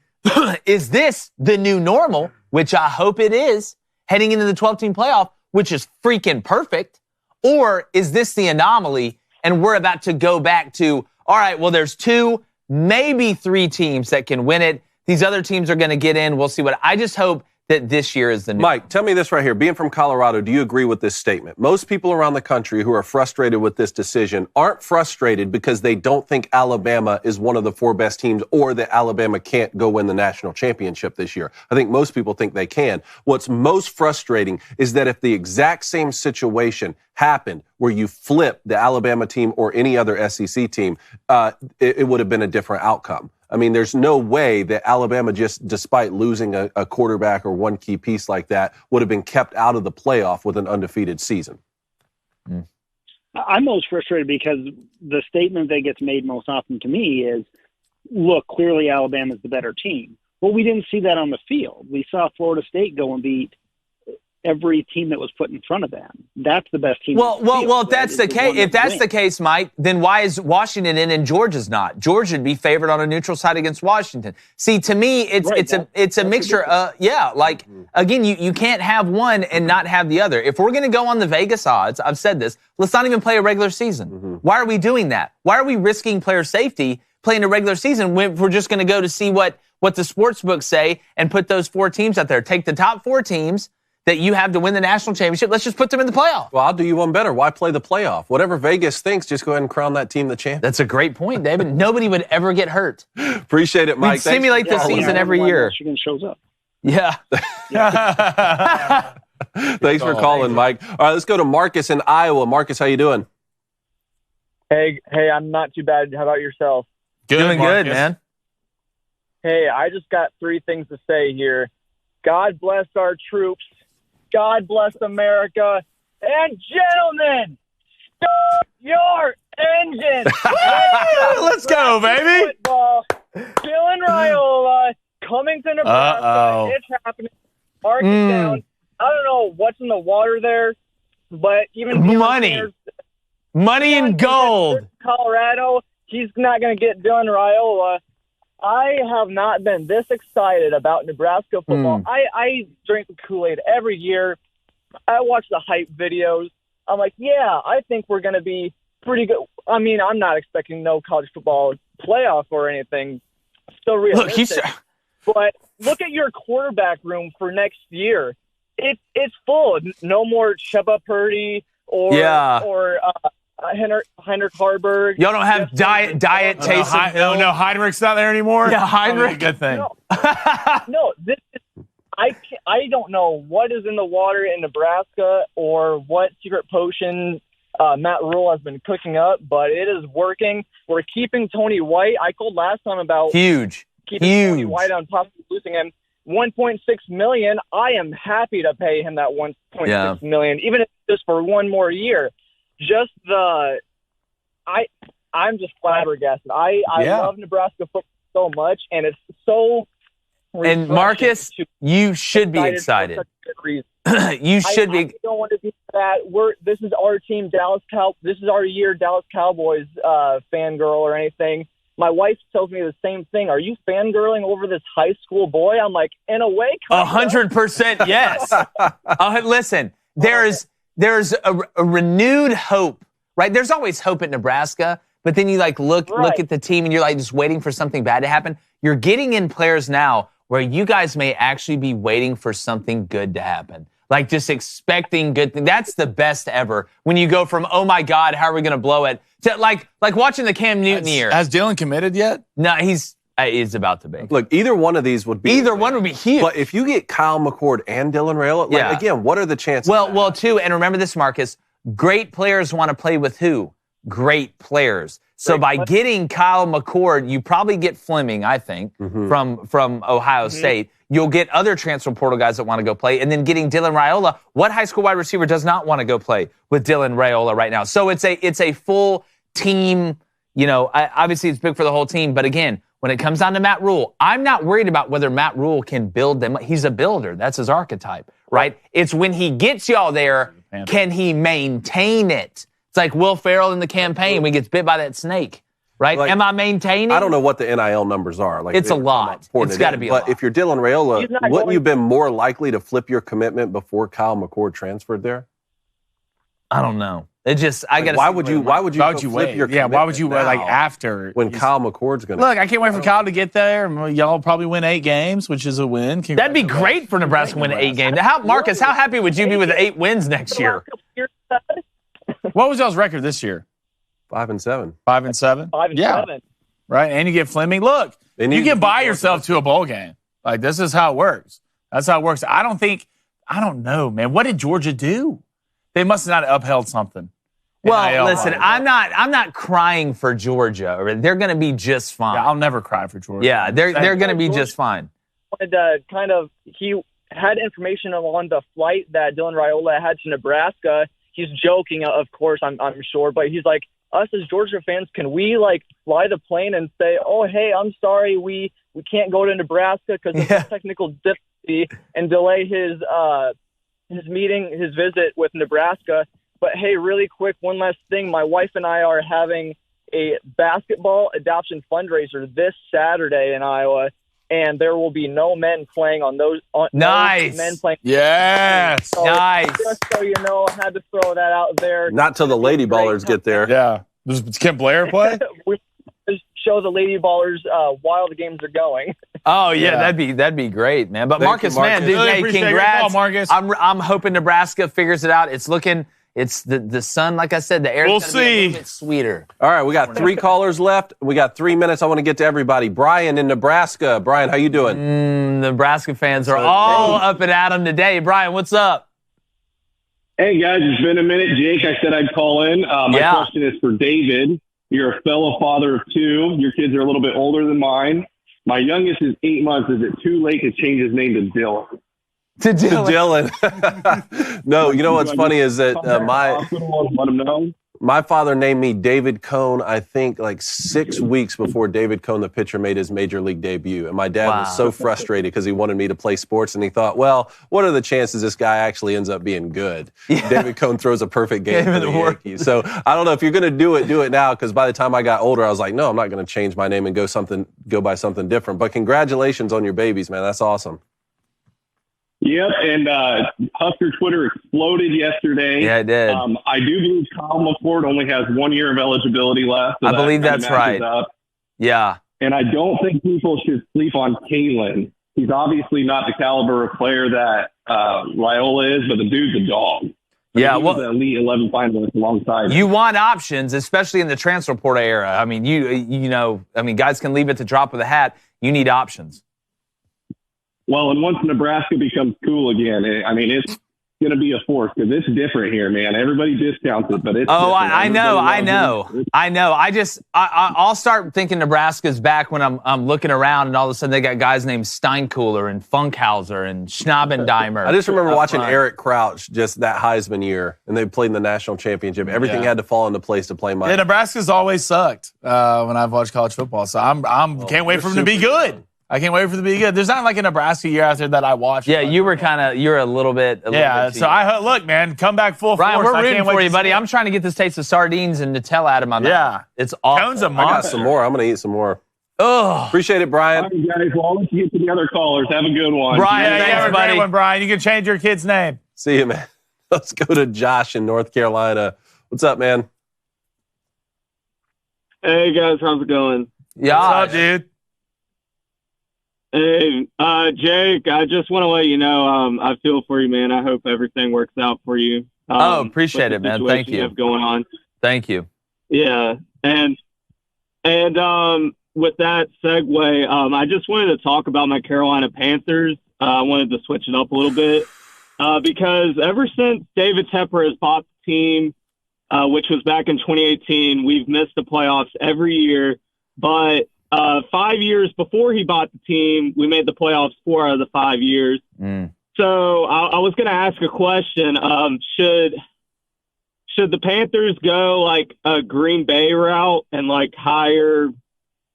is this the new normal, which I hope it is, heading into the 12-team playoff, which is freaking perfect? Or is this the anomaly, and we're about to go back to, all right, well, there's 2, maybe 3 teams that can win it. These other teams are going to get in. We'll see what. I just hope that this year is the new. Mike, tell me this right here. Being from Colorado, do you agree with this statement? Most people around the country who are frustrated with this decision aren't frustrated because they don't think Alabama is one of the 4 best teams or that Alabama can't go win the national championship this year. I think most people think they can. What's most frustrating is that if the exact same situation happened where you flip the Alabama team or any other SEC team, it would have been a different outcome. I mean, there's no way that Alabama, just despite losing a quarterback or one key piece like that, would have been kept out of the playoff with an undefeated season. I'm most frustrated because the statement that gets made most often to me is, look, clearly Alabama's the better team. Well, we didn't see that on the field. We saw Florida State go and beat every team that was put in front of them. That's the best team. Well, if that's the case, the case, Mike, then why is Washington in and Georgia's not? Georgia would be favored on a neutral side against Washington. See, to me, it's a mixture. Again, you can't have one and not have the other. If we're going to go on the Vegas odds, I've said this, let's not even play a regular season. Mm-hmm. Why are we doing that? Why are we risking player safety playing a regular season when we're just going to go to see what the sports books say and put those 4 teams out there? Take the top 4 teams that you have to win the national championship. Let's just put them in the playoff. Well, I'll do you one better. Why play the playoff? Whatever Vegas thinks, just go ahead and crown that team the champion. That's a great point, David. Nobody would ever get hurt. Appreciate it, Mike. We simulate the season every year. Michigan shows up. Yeah. Thanks for calling, Mike. All right, let's go to Marcus in Iowa. Marcus, how you doing? Hey, I'm not too bad. How about yourself? Doing good, man. Hey, I just got 3 things to say here. God bless our troops. God bless America. And gentlemen, start your engine. Let's go, baby. Football. Dylan Raiola coming to Nebraska. It's happening. Mark it down. I don't know what's in the water there, but even money and gold. Colorado, he's not going to get Dylan Raiola. I have not been this excited about Nebraska football. I drink the Kool-Aid every year. I watch the hype videos. I'm like, yeah, I think we're going to be pretty good. I mean, I'm not expecting no college football playoff or anything. Still realistic. But look at your quarterback room for next year. It's full. No more Sheba Purdy or Heinrich Harburg. Y'all don't have diet Taysom Hill. No, Heinrich's not there anymore. Yeah, Heinrich. Good thing. No, this is. I don't know what is in the water in Nebraska or what secret potion Matt Rule has been cooking up, but it is working. We're keeping Tony White. I called last time about keeping Tony White on top of losing him. $1.6 million. I am happy to pay him that $1.6 million, even if it's just for one more year. I'm just flabbergasted. I love Nebraska football so much, and it's so. And Marcus, you should be excited. You should be. I don't want to be that. This is our team, This is our year, Dallas Cowboys fangirl or anything. My wife tells me the same thing. Are you fangirling over this high school boy? I'm like, in a way, 100% yes. Listen, there's a renewed hope, right? There's always hope at Nebraska, but then you look at the team and you're just waiting for something bad to happen. You're getting in players now where you guys may actually be waiting for something good to happen. Just expecting good things. That's the best ever. When you go from, oh my God, how are we going to blow it? To like watching the Cam Newton year. Has Dylan committed yet? No, he's about to be. Look, either one of these would be. Either one would be huge. But if you get Kyle McCord and Dylan Raiola, again, what are the chances? Well, too, and remember this, Marcus, great players want to play with who? Great players. So by getting Kyle McCord, you probably get Fleming, I think, from Ohio State. You'll get other transfer portal guys that want to go play. And then getting Dylan Raiola. What high school wide receiver does not want to go play with Dylan Raiola right now? So it's a full team. Obviously it's big for the whole team. But again, when it comes down to Matt Rule, I'm not worried about whether Matt Rule can build them. He's a builder. That's his archetype, right? It's when he gets y'all there, can he maintain it? It's like Will Ferrell in the campaign when he gets bit by that snake. Right? Am I maintaining? I don't know what the NIL numbers are. It's a lot. It's got to be a lot. But if you're Dylan Raiola, wouldn't you have been more likely to flip your commitment before Kyle McCord transferred there? I don't know. It just, I got to. Why would you flip your commitment? Yeah, why would you after? When Kyle McCord's going to. Look, I can't wait for Kyle to get there. Y'all probably win 8 games, which is a win. That'd be great for Nebraska to win 8 games. Marcus, how happy would you be with 8 wins next year? What was y'all's record this year? 5-7. 5-7? 5-7. Right, and you get Fleming. Look, you can buy yourself to a bowl game. This is how it works. That's how it works. I don't know, man. What did Georgia do? They must have not upheld something. Well, listen, I'm not crying for Georgia. They're going to be just fine. Yeah, I'll never cry for Georgia. Yeah, they're going to be just fine. He had information on the flight that Dylan Raiola had to Nebraska. He's joking, of course, I'm sure, but he's like, us as Georgia fans, can we fly the plane and say, oh, hey, I'm sorry, we can't go to Nebraska because of technical difficulty and delay his visit with Nebraska. But hey, really quick, one last thing. My wife and I are having a basketball adoption fundraiser this Saturday in Iowa, and there will be no men playing on those. Nice. No men playing. Yes. So, nice. Just so you know, I had to throw that out there. Not till the Lady Ballers get there. Yeah. Does Kim Blair play? We show the Lady Ballers while the games are going. Oh yeah, that'd be great, man. But Marcus, man, dude, hey, congrats, Marcus. I'm hoping Nebraska figures it out. It's looking. It's the sun, like I said, the air's we'll gonna be a little bit sweeter. All right, we got 3 callers left. We got 3 minutes. I want to get to everybody. Brian in Nebraska. Brian, how you doing? Nebraska fans are all up and at 'em today. Brian, what's up? Hey, guys, it's been a minute. Jake, I said I'd call in. My question is for David. You're a fellow father of 2. Your kids are a little bit older than mine. My youngest is 8 months. Is it too late to change his name to Dylan? To Dylan. No, you know what's funny is that let him know. My father named me David Cone, I think 6 weeks before David Cone, the pitcher, made his major league debut. And my dad was so frustrated because he wanted me to play sports, and he thought, well, what are the chances this guy actually ends up being good? Yeah. David Cone throws a perfect game for the Yankees. So I don't know if you're going to do it now, because by the time I got older, I was like, no, I'm not going to change my name and go by something different. But congratulations on your babies, man. That's awesome. Yep, and Husker Twitter exploded yesterday. Yeah, it did. I do believe Kyle McCord only has 1 year of eligibility left. So I believe that's right. Yeah. And I don't think people should sleep on Kalen. He's obviously not the caliber of player that Raiola is, but the dude's a dog. He was an Elite 11 finalist alongside. You want options, especially in the transfer portal era. I mean, guys can leave it to drop of the hat. You need options. Well, and once Nebraska becomes cool again, going to be a force because it's different here, man. Everybody discounts it, but it's Oh, different. I know. I'll start thinking Nebraska's back when I'm looking around and all of a sudden they got guys named Steinkooler and Funkhauser and Schnabendimer. I just remember watching Eric Crouch just that Heisman year, and they played in the national championship. Everything had to fall into place to play Mike. Yeah, Nebraska's always sucked when I've watched college football, so can't wait for them to be good. I can't wait for them to be good. There's not like a Nebraska year out there that I watched. Yeah, you're a little bit. Look, man, come back full Ryan, force. we're rooting for you, buddy. I'm trying to get this taste of sardines and Nutella out of my mouth. Yeah. It's awful. Cone's a I got monster. some more. I'm going to eat some more. Oh, appreciate it, Brian. All right, guys. Well, I'll let you get to the other callers. Have a good one. Brian, thanks, buddy. Great one, Brian. You can change your kid's name. See you, man. Let's go to Josh in North Carolina. What's up, man? Hey, guys. How's it going? Yeah. What's up, dude? Hey, Jake, I just want to let you know I feel for you, man. I hope everything works out for you. Appreciate it, man. Thank you. Have going on. Thank you. Yeah, and with that segue, I just wanted to talk about my Carolina Panthers. I wanted to switch it up a little bit because ever since David Tepper has bought the team, which was back in 2018, we've missed the playoffs every year. But 5 years before he bought the team, we made the playoffs 4 out of the 5 years. So I was going to ask a question. Should the Panthers go like a Green Bay route and like hire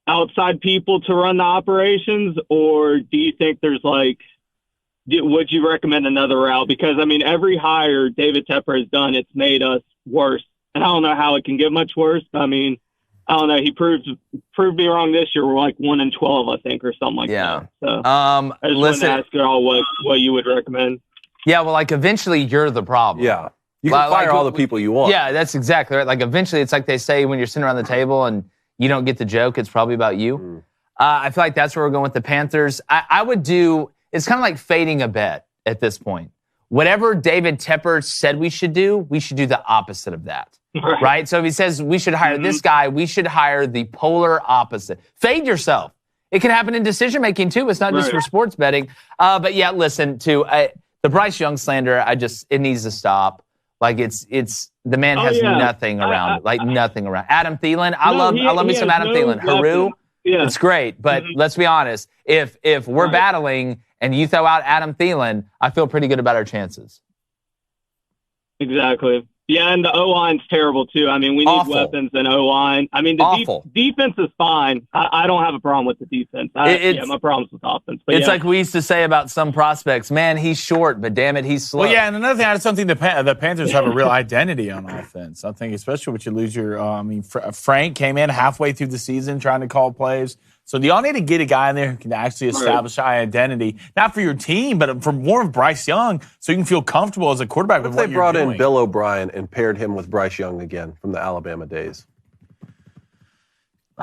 outside people to run the operations? Or do you think there's would you recommend another route? Because, I mean, every hire David Tepper has done, it's made us worse. And I don't know how it can get much worse. But, I mean, I don't know. He proved me wrong this year. We're like 1-12, I think, or something like that. So I just wanted to ask you all what you would recommend. Yeah, well, eventually you're the problem. Yeah. You can fire all the people you want. Yeah, that's exactly right. Eventually it's like they say when you're sitting around the table and you don't get the joke, it's probably about you. I feel like that's where we're going with the Panthers. I would do, it's kind of like fading a bet at this point. Whatever David Tepper said we should do the opposite of that. Right? So if he says we should hire this guy, we should hire the polar opposite. Fade yourself. It can happen in decision making too. It's not just for sports betting. But yeah, listen to the Bryce Young slander. It needs to stop. It's the man has nothing around it. Nothing around. Adam Thielen. I love me some Adam Thielen. Haru. Yeah. It's great. But let's be honest. If we're battling and you throw out Adam Thielen, I feel pretty good about our chances. Exactly. Yeah, and the O-line's terrible, too. I mean, we need weapons and O-line. I mean, the defense is fine. I don't have a problem with the defense. My problem's with offense. But it's like we used to say about some prospects, man, he's short, but damn it, he's slow. Well, yeah, and another thing, I just don't think the Panthers have a real identity on offense. I think especially when you lose your Frank came in halfway through the season trying to call plays. So do y'all need to get a guy in there who can actually establish an identity, not for your team, but for more of Bryce Young, so you can feel comfortable as a quarterback with what you're doing? What if they brought in Bill O'Brien and paired him with Bryce Young again from the Alabama days?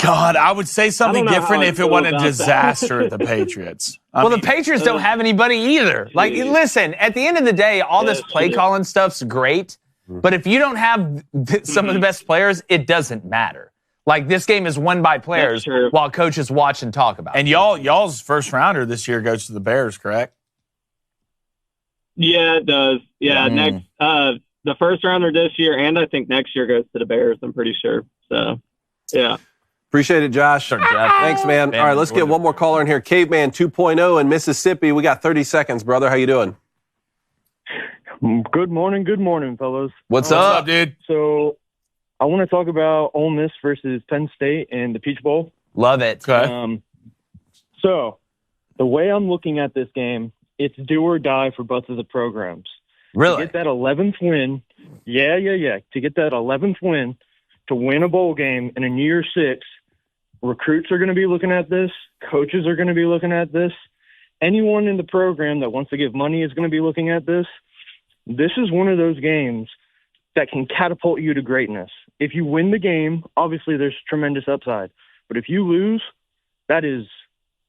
God, I would say something different if it wasn't a disaster at the Patriots. The Patriots don't have anybody either. Listen, at the end of the day, all this play calling stuff's great, but if you don't have some of the best players, it doesn't matter. This game is won by players while coaches watch and talk about it. And y'all's first rounder this year goes to the Bears, correct? Yeah, it does. Yeah, next the first rounder this year and I think next year goes to the Bears, I'm pretty sure. So, yeah. Appreciate it, Josh. Sure, Jeff. Thanks, man. All right, let's get one more caller in here. Caveman 2.0 in Mississippi. We got 30 seconds, brother. How you doing? Good morning, fellas. What's up, dude? So I want to talk about Ole Miss versus Penn State and the Peach Bowl. Love it. Okay. So the way I'm looking at this game, it's do or die for both of the programs. Really? To get that 11th win, to get that 11th win, to win a bowl game in a New Year's Six, recruits are going to be looking at this. Coaches are going to be looking at this. Anyone in the program that wants to give money is going to be looking at this. This is one of those games that can catapult you to greatness. If you win the game, obviously there's tremendous upside. But if you lose, that's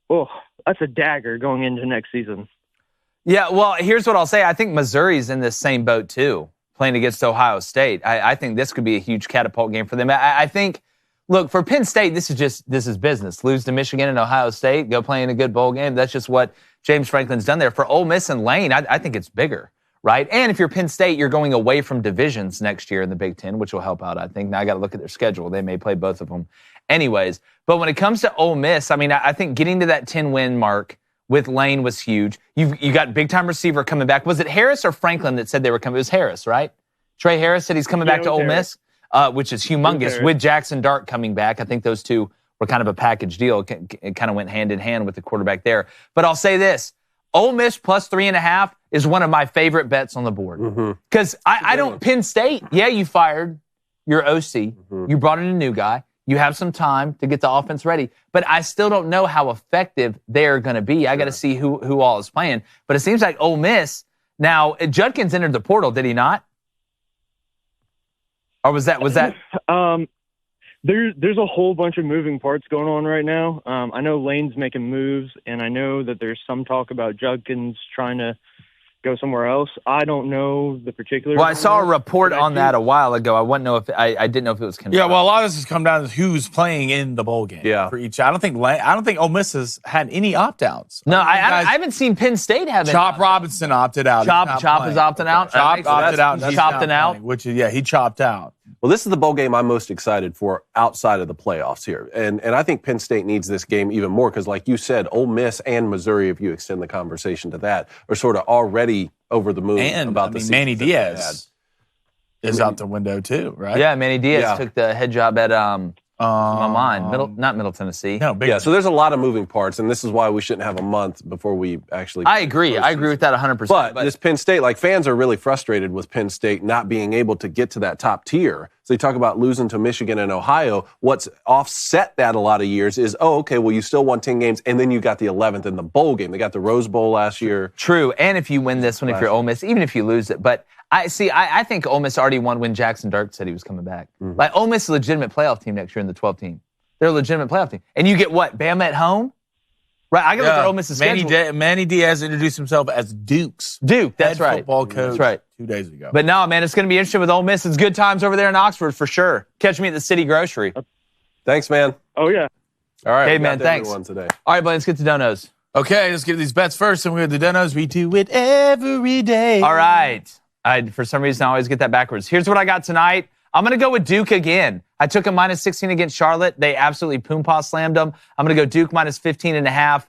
a dagger going into next season. Yeah, well, here's what I'll say. I think Missouri's in this same boat, too, playing against Ohio State. I think this could be a huge catapult game for them. I think, look, for Penn State, this is business. Lose to Michigan and Ohio State, go play in a good bowl game. That's just what James Franklin's done there. For Ole Miss and Lane, I think it's bigger. right? And if you're Penn State, you're going away from divisions next year in the Big Ten, which will help out, I think. Now I got to look at their schedule. They may play both of them anyways. But when it comes to Ole Miss, I mean, I think getting to that 10-win mark with Lane was huge. You got big-time receiver coming back. Was it Harris or Franklin that said they were coming? It was Harris, right? Trey Harris said he's coming back to Ole Miss, which is humongous, with Jackson Dart coming back. I think those two were kind of a package deal. It kind of went hand in hand with the quarterback there. But I'll say this. Ole Miss plus 3.5 is one of my favorite bets on the board. Because I don't, Penn State, you fired your OC. You brought in a new guy. You have some time to get the offense ready. But I still don't know how effective they're going to be. I got to see who all is playing. But it seems like Ole Miss, now, Judkins entered the portal, did he not? Or was that? There's a whole bunch of moving parts going on right now. I know Lane's making moves, and I know that there's some talk about Judkins trying to go somewhere else. I don't know the particulars. Well, I saw a report on that a while ago. I didn't know if it was confirmed. Yeah, well, a lot of this has come down to who's playing in the bowl game for each. I don't think Ole Miss has had any opt-outs. No, I haven't seen Penn State have any. Chop Robinson opted out. Chop is opting out. Chop opted out. He's opting out. Which is, he chopped out. Well, this is the bowl game I'm most excited for outside of the playoffs here. And I think Penn State needs this game even more because, like you said, Ole Miss and Missouri, if you extend the conversation to that, are sort of already over the moon about the season. Manny Diaz is out the window too, right? Yeah, Manny Diaz took the head job at not Middle Tennessee. No, so there's a lot of moving parts, and this is why we shouldn't have a month before we actually. I agree with that 100%. But this Penn State, like fans are really frustrated with Penn State not being able to get to that top tier. So they talk about losing to Michigan and Ohio. What's offset that a lot of years is, you still won 10 games, and then you got the 11th in the bowl game. They got the Rose Bowl last year. True, and if you win this one, if you're Ole Miss, even if you lose it, but I think Ole Miss already won when Jackson Dart said he was coming back. Like, Ole Miss is a legitimate playoff team next year in the 12th team. They're a legitimate playoff team. And you get what? Bama at home? Right, I got to look at Ole Miss's schedule. Manny Diaz introduced himself as Duke, that's right. Football coach. That's right. 2 days ago. But no, man, it's going to be interesting with Ole Miss. It's good times over there in Oxford for sure. Catch me at the City Grocery. Thanks, man. Oh, yeah. All right. Hey, man, thanks. Today. All right, buddy, let's get to donos. Okay, let's get these bets first, and we're the donos. We do it every day. All right. For some reason, I always get that backwards. Here's what I got tonight. I'm going to go with Duke again. I took a minus 16 against Charlotte. They absolutely poom-paw slammed them. I'm going to go Duke minus 15.5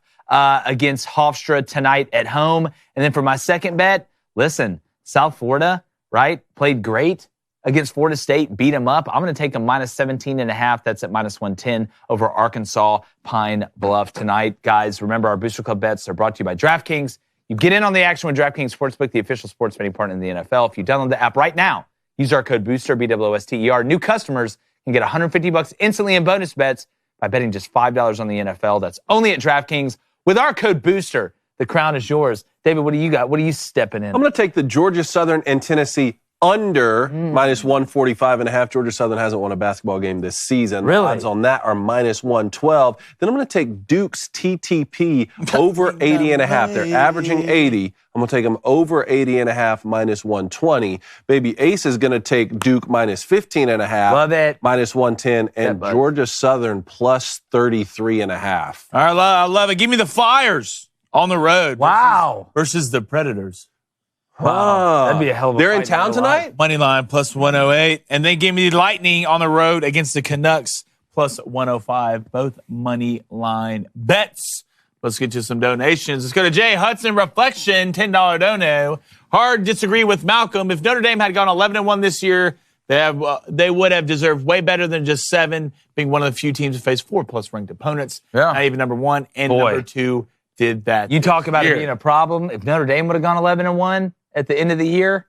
against Hofstra tonight at home. And then for my second bet, listen, South Florida, right, played great against Florida State, beat them up. I'm going to take a minus 17.5. That's at minus 110 over Arkansas Pine Bluff tonight. Guys, remember our Booster Club bets are brought to you by DraftKings. You get in on the action with DraftKings Sportsbook, the official sports betting partner in the NFL. If you download the app right now, use our code BOOSTER, BOOSTER. New customers can get $150 instantly in bonus bets by betting just $5 on the NFL. That's only at DraftKings. With our code BOOSTER, the crown is yours. David, what do you got? What are you stepping in? I'm going to take the Georgia Southern and Tennessee under minus 145.5. Georgia Southern hasn't won a basketball game this season. Really? The odds on that are minus 112. Then I'm going to take Duke's TTP over 80.5. They're averaging 80. I'm going to take them over 80.5 minus 120. Baby Ace is going to take Duke minus 15.5. Love it. Minus 110. And Georgia Southern plus 33.5. All right, I love it. Give me the Flyers on the road. Wow. Versus the Predators. Wow. That'd be a hell of a They're fight in town tonight? Money line plus 108. And they gave me the Lightning on the road against the Canucks plus 105. Both money line bets. Let's get you some donations. Let's go to Jay Hudson Reflection, $10 dono. Hard disagree with Malcolm. If Notre Dame had gone 11-1 this year, they would have deserved way better than just 7, being one of the few teams to face 4+ ranked opponents. Yeah. Not even number 1 and number 2 did that. You talk about it being a problem. If Notre Dame would have gone 11-1 at the end of the year,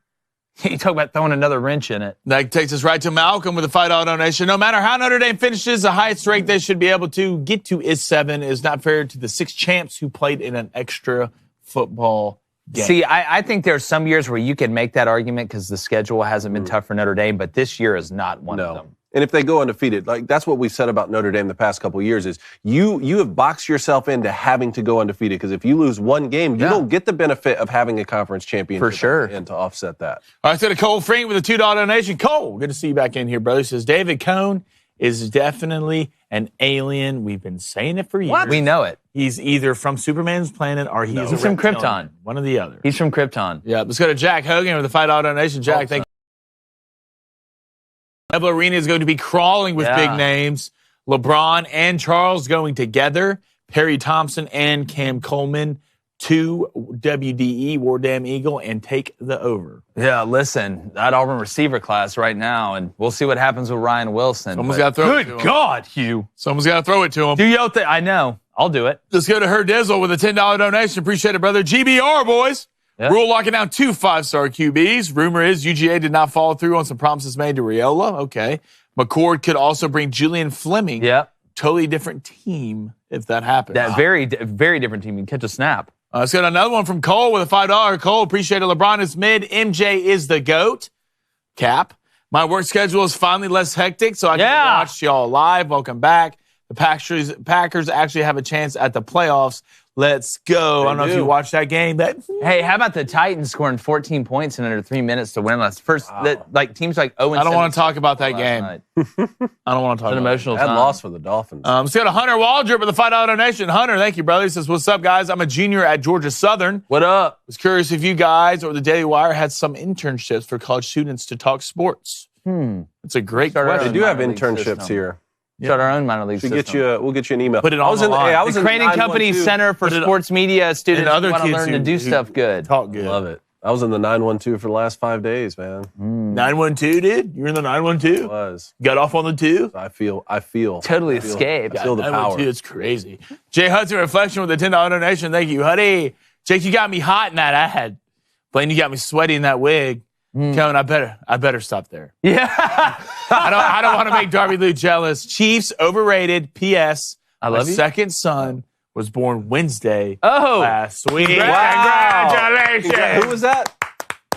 you talk about throwing another wrench in it. That takes us right to Malcolm with a $5 donation. No matter how Notre Dame finishes, the highest rank they should be able to get to is 7. Is not fair to the 6 champs who played in an extra football game. See, I think there's some years where you can make that argument because the schedule hasn't been tough for Notre Dame, but this year is not one of them. And if they go undefeated, like that's what we've said about Notre Dame the past couple of years is you have boxed yourself into having to go undefeated because if you lose one game, you don't get the benefit of having a conference championship for sure and to offset that. All right, so to Cole Frank with a $2 donation. Cole, good to see you back in here, brother. Says David Cohn is definitely an alien. We've been saying it for years. What? We know it. He's either from Superman's planet or he's from Krypton. One or the other. He's from Krypton. Yeah, let's go to Jack Hogan with the $5 donation. Jack, thank you. Neville Arena is going to be crawling with big names. LeBron and Charles going together. Perry Thompson and Cam Coleman to WDE, War Damn Eagle, and take the over. Yeah, listen, that Auburn receiver class right now, and we'll see what happens with Ryan Wilson. Someone's got to throw it to him. Good God, Hugh. Someone's got to throw it to him. Do your thing. I know. I'll do it. Let's go to Her Dizzle with a $10 donation. Appreciate it, brother. GBR, boys. Yep. Rule locking down 2 5-star QBs. Rumor is UGA did not follow through on some promises made to Raiola. Okay. McCord could also bring Julian Fleming. Yep. Totally different team if that happens. That very different team. You can catch a snap. Let's get another one from Cole with a $5. Cole, appreciate it. LeBron is mid. MJ is the GOAT. Cap. My work schedule is finally less hectic, so I can watch y'all live. Welcome back. The Packers actually have a chance at the playoffs. Let's go. I don't know if you watched that game. Hey, how about the Titans scoring 14 points in under 3 minutes to win last? Teams like 0-7. I don't want to talk about that game. I don't want to talk about emotional that. That loss for the Dolphins. Let's go to Hunter Waldrop with a $5 donation. Hunter, thank you, brother. He says, what's up, guys? I'm a junior at Georgia Southern. What up? Was curious if you guys or the Daily Wire had some internships for college students to talk sports. It's a great question. They do have internships here. Start our own minor league system. We'll get you an email. Put it on the line. I was the in Craning Company Center for Sports Media students who want to learn to do stuff good. Talk good. Love it. I was in the 912 for the last 5 days, man. 912, dude? You were in the 912? I was. Got off on the 2? I feel. Totally escaped. I feel the power. It's crazy. Jay Hudson Reflection with a $10 donation. Thank you, Huddy. Jake, you got me hot in that ad. Blaine, you got me sweaty in that wig. Kevin, I better stop there. Yeah. I don't want to make Darby Lou jealous. Chiefs overrated. P.S. I love my you. second son was born Wednesday Oh. last week. Wow. Congratulations. Who was that?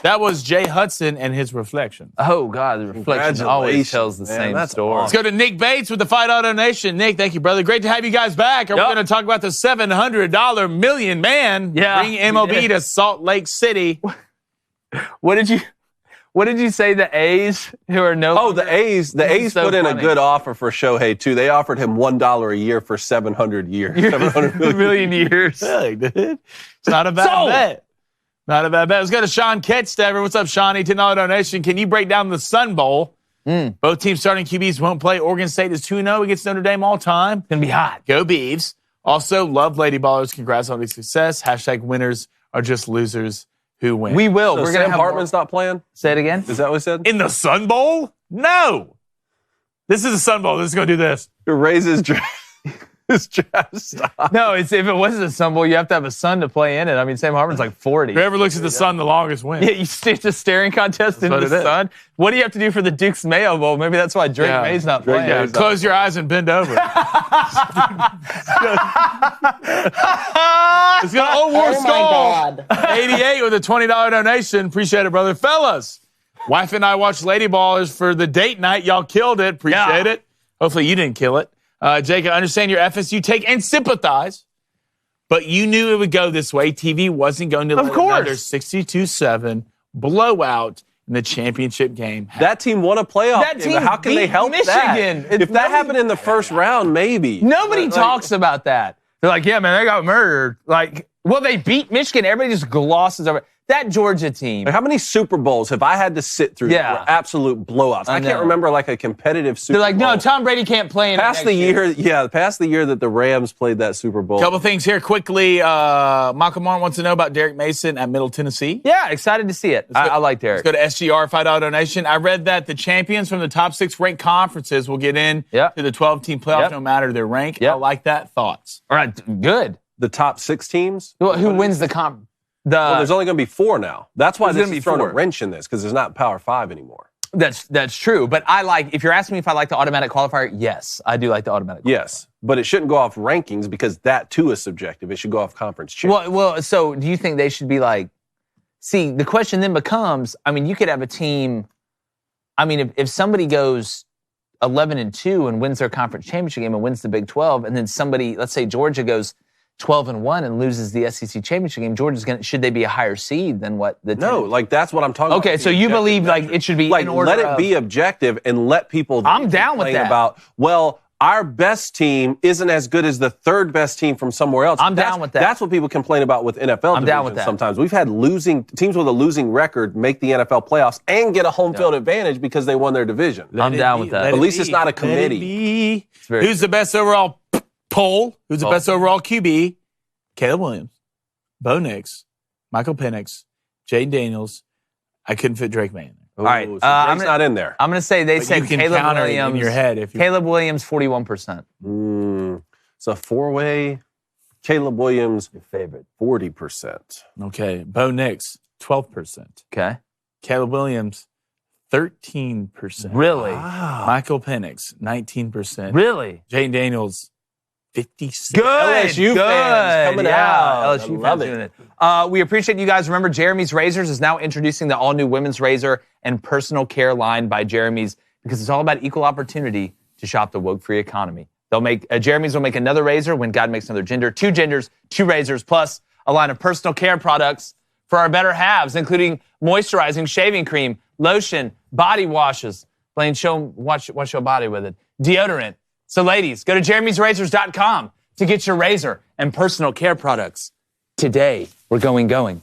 That was Jay Hudson and his reflection. Oh, God. The reflection always tells the same story. Let's go to Nick Bates with the $5 donation. Nick, thank you, brother. Great to have you guys back. Are we going to talk about the $700 million man? Yeah. Bring MLB to Salt Lake City. What did you say the A's who are no? Oh, the A's. The A's so put in funny. a good offer for Shohei too. They offered him $1 a year for 700 years. 700 million years. Really, dude? It's not a bad bet. Not a bad bet. Let's go to Sean Ketstever. What's up, Shawnee? $10 donation. Can you break down the Sun Bowl? Both teams starting QBs won't play. Oregon State is 2-0 against Notre Dame all time. It's gonna be hot. Go Beavs. Also, love Lady Ballers. Congrats on the success. # winners are just losers who win. We will. So We're gonna Sam have Hartman's not playing? Say it again. Is that what he said? In the Sun Bowl? No. This is the Sun Bowl. This is going to do this. It raises his draft stock. No, if it wasn't a Sun Bowl, you have to have a son to play in it. I mean, Sam Hartman's like 40. Whoever looks at the sun the longest wins. Yeah, it's a staring contest into the sun. What do you have to do for the Duke's Mayo Bowl? Maybe that's why Drake May's not playing. Yeah, close your eyes and bend over. Let's go. Oh, War Skull. 88 with a $20 donation. Appreciate it, brother. Fellas, wife and I watched Lady Ballers for the date night. Y'all killed it. Appreciate it. Hopefully you didn't kill it. Jake, I understand your FSU take and sympathize, but you knew it would go this way. TV wasn't going to let another 62-7 blowout in the championship game. That team won a playoff game. How can they help Michigan. that? If that happened in the first round, maybe. Nobody talks about that. They're like, yeah, man, they got murdered. Like, well, they beat Michigan. Everybody just glosses over it. That Georgia team. How many Super Bowls have I had to sit through that were absolute blowouts? I can't remember like a competitive Super Bowl. They're like, no, Tom Brady can't play in past the year. Yeah, past the year that the Rams played that Super Bowl. Couple things here quickly. Michael Martin wants to know about Derek Mason at Middle Tennessee. Yeah, excited to see it. I like Derek. Let's go to SGR, $5 donation. I read that the champions from the top 6 ranked conferences will get in to the 12-team playoff no matter their rank. I like that. Thoughts? All right, good. The top 6 teams? Who wins the comp? Well, there's only going to be 4 now. That's why there's this is throwing a wrench in this, because there's not Power 5 anymore. That's true. But if you're asking me if I like the automatic qualifier, yes, I do like the automatic qualifier. Yes, but it shouldn't go off rankings because that too is subjective. It should go off conference champ. Well, so do you think they should be like, see, the question then becomes, I mean, you could have a team, I mean, if somebody goes 11-2 and wins their conference championship game and wins the Big 12, and then somebody, let's say Georgia goes 12-1 and loses the SEC championship game, Georgia's should they be a higher seed than what the No, like that's what I'm talking about. Okay, so you believe like it should be like in order let it be objective and let people I'm down with that. About, well, our best team isn't as good as the third best team from somewhere else. I'm down with that. That's what people complain about with NFL I'm down with that. Sometimes we've had teams with a losing record make the NFL playoffs and get a home field advantage because they won their division. I'm down with that. At least it's not a committee. Who's the best overall poll? Who's the best overall QB? Caleb Williams, Bo Nix, Michael Penix, Jayden Daniels. I couldn't fit Drake May in there. All right, so Drake's not in there. I'm going to say they said Caleb Williams in your head if Caleb Williams 41%. It's a four-way. Caleb Williams, your favorite, 40%. Okay, Bo Nix 12%. Okay, Caleb Williams 13%. Really? Wow. Michael Penix 19%. Really? Jayden Daniels 56%. Good. LSU fans coming out. LSU fans doing it. We appreciate you guys. Remember, Jeremy's Razors is now introducing the all-new women's razor and personal care line by Jeremy's because it's all about equal opportunity to shop the woke-free economy. Jeremy's will make another razor when God makes another gender. 2 genders, 2 razors, plus a line of personal care products for our better halves, including moisturizing shaving cream, lotion, body washes. Blaine, wash your body with it. Deodorant. So, ladies, go to jeremy'srazors.com to get your razor and personal care products today. We're going.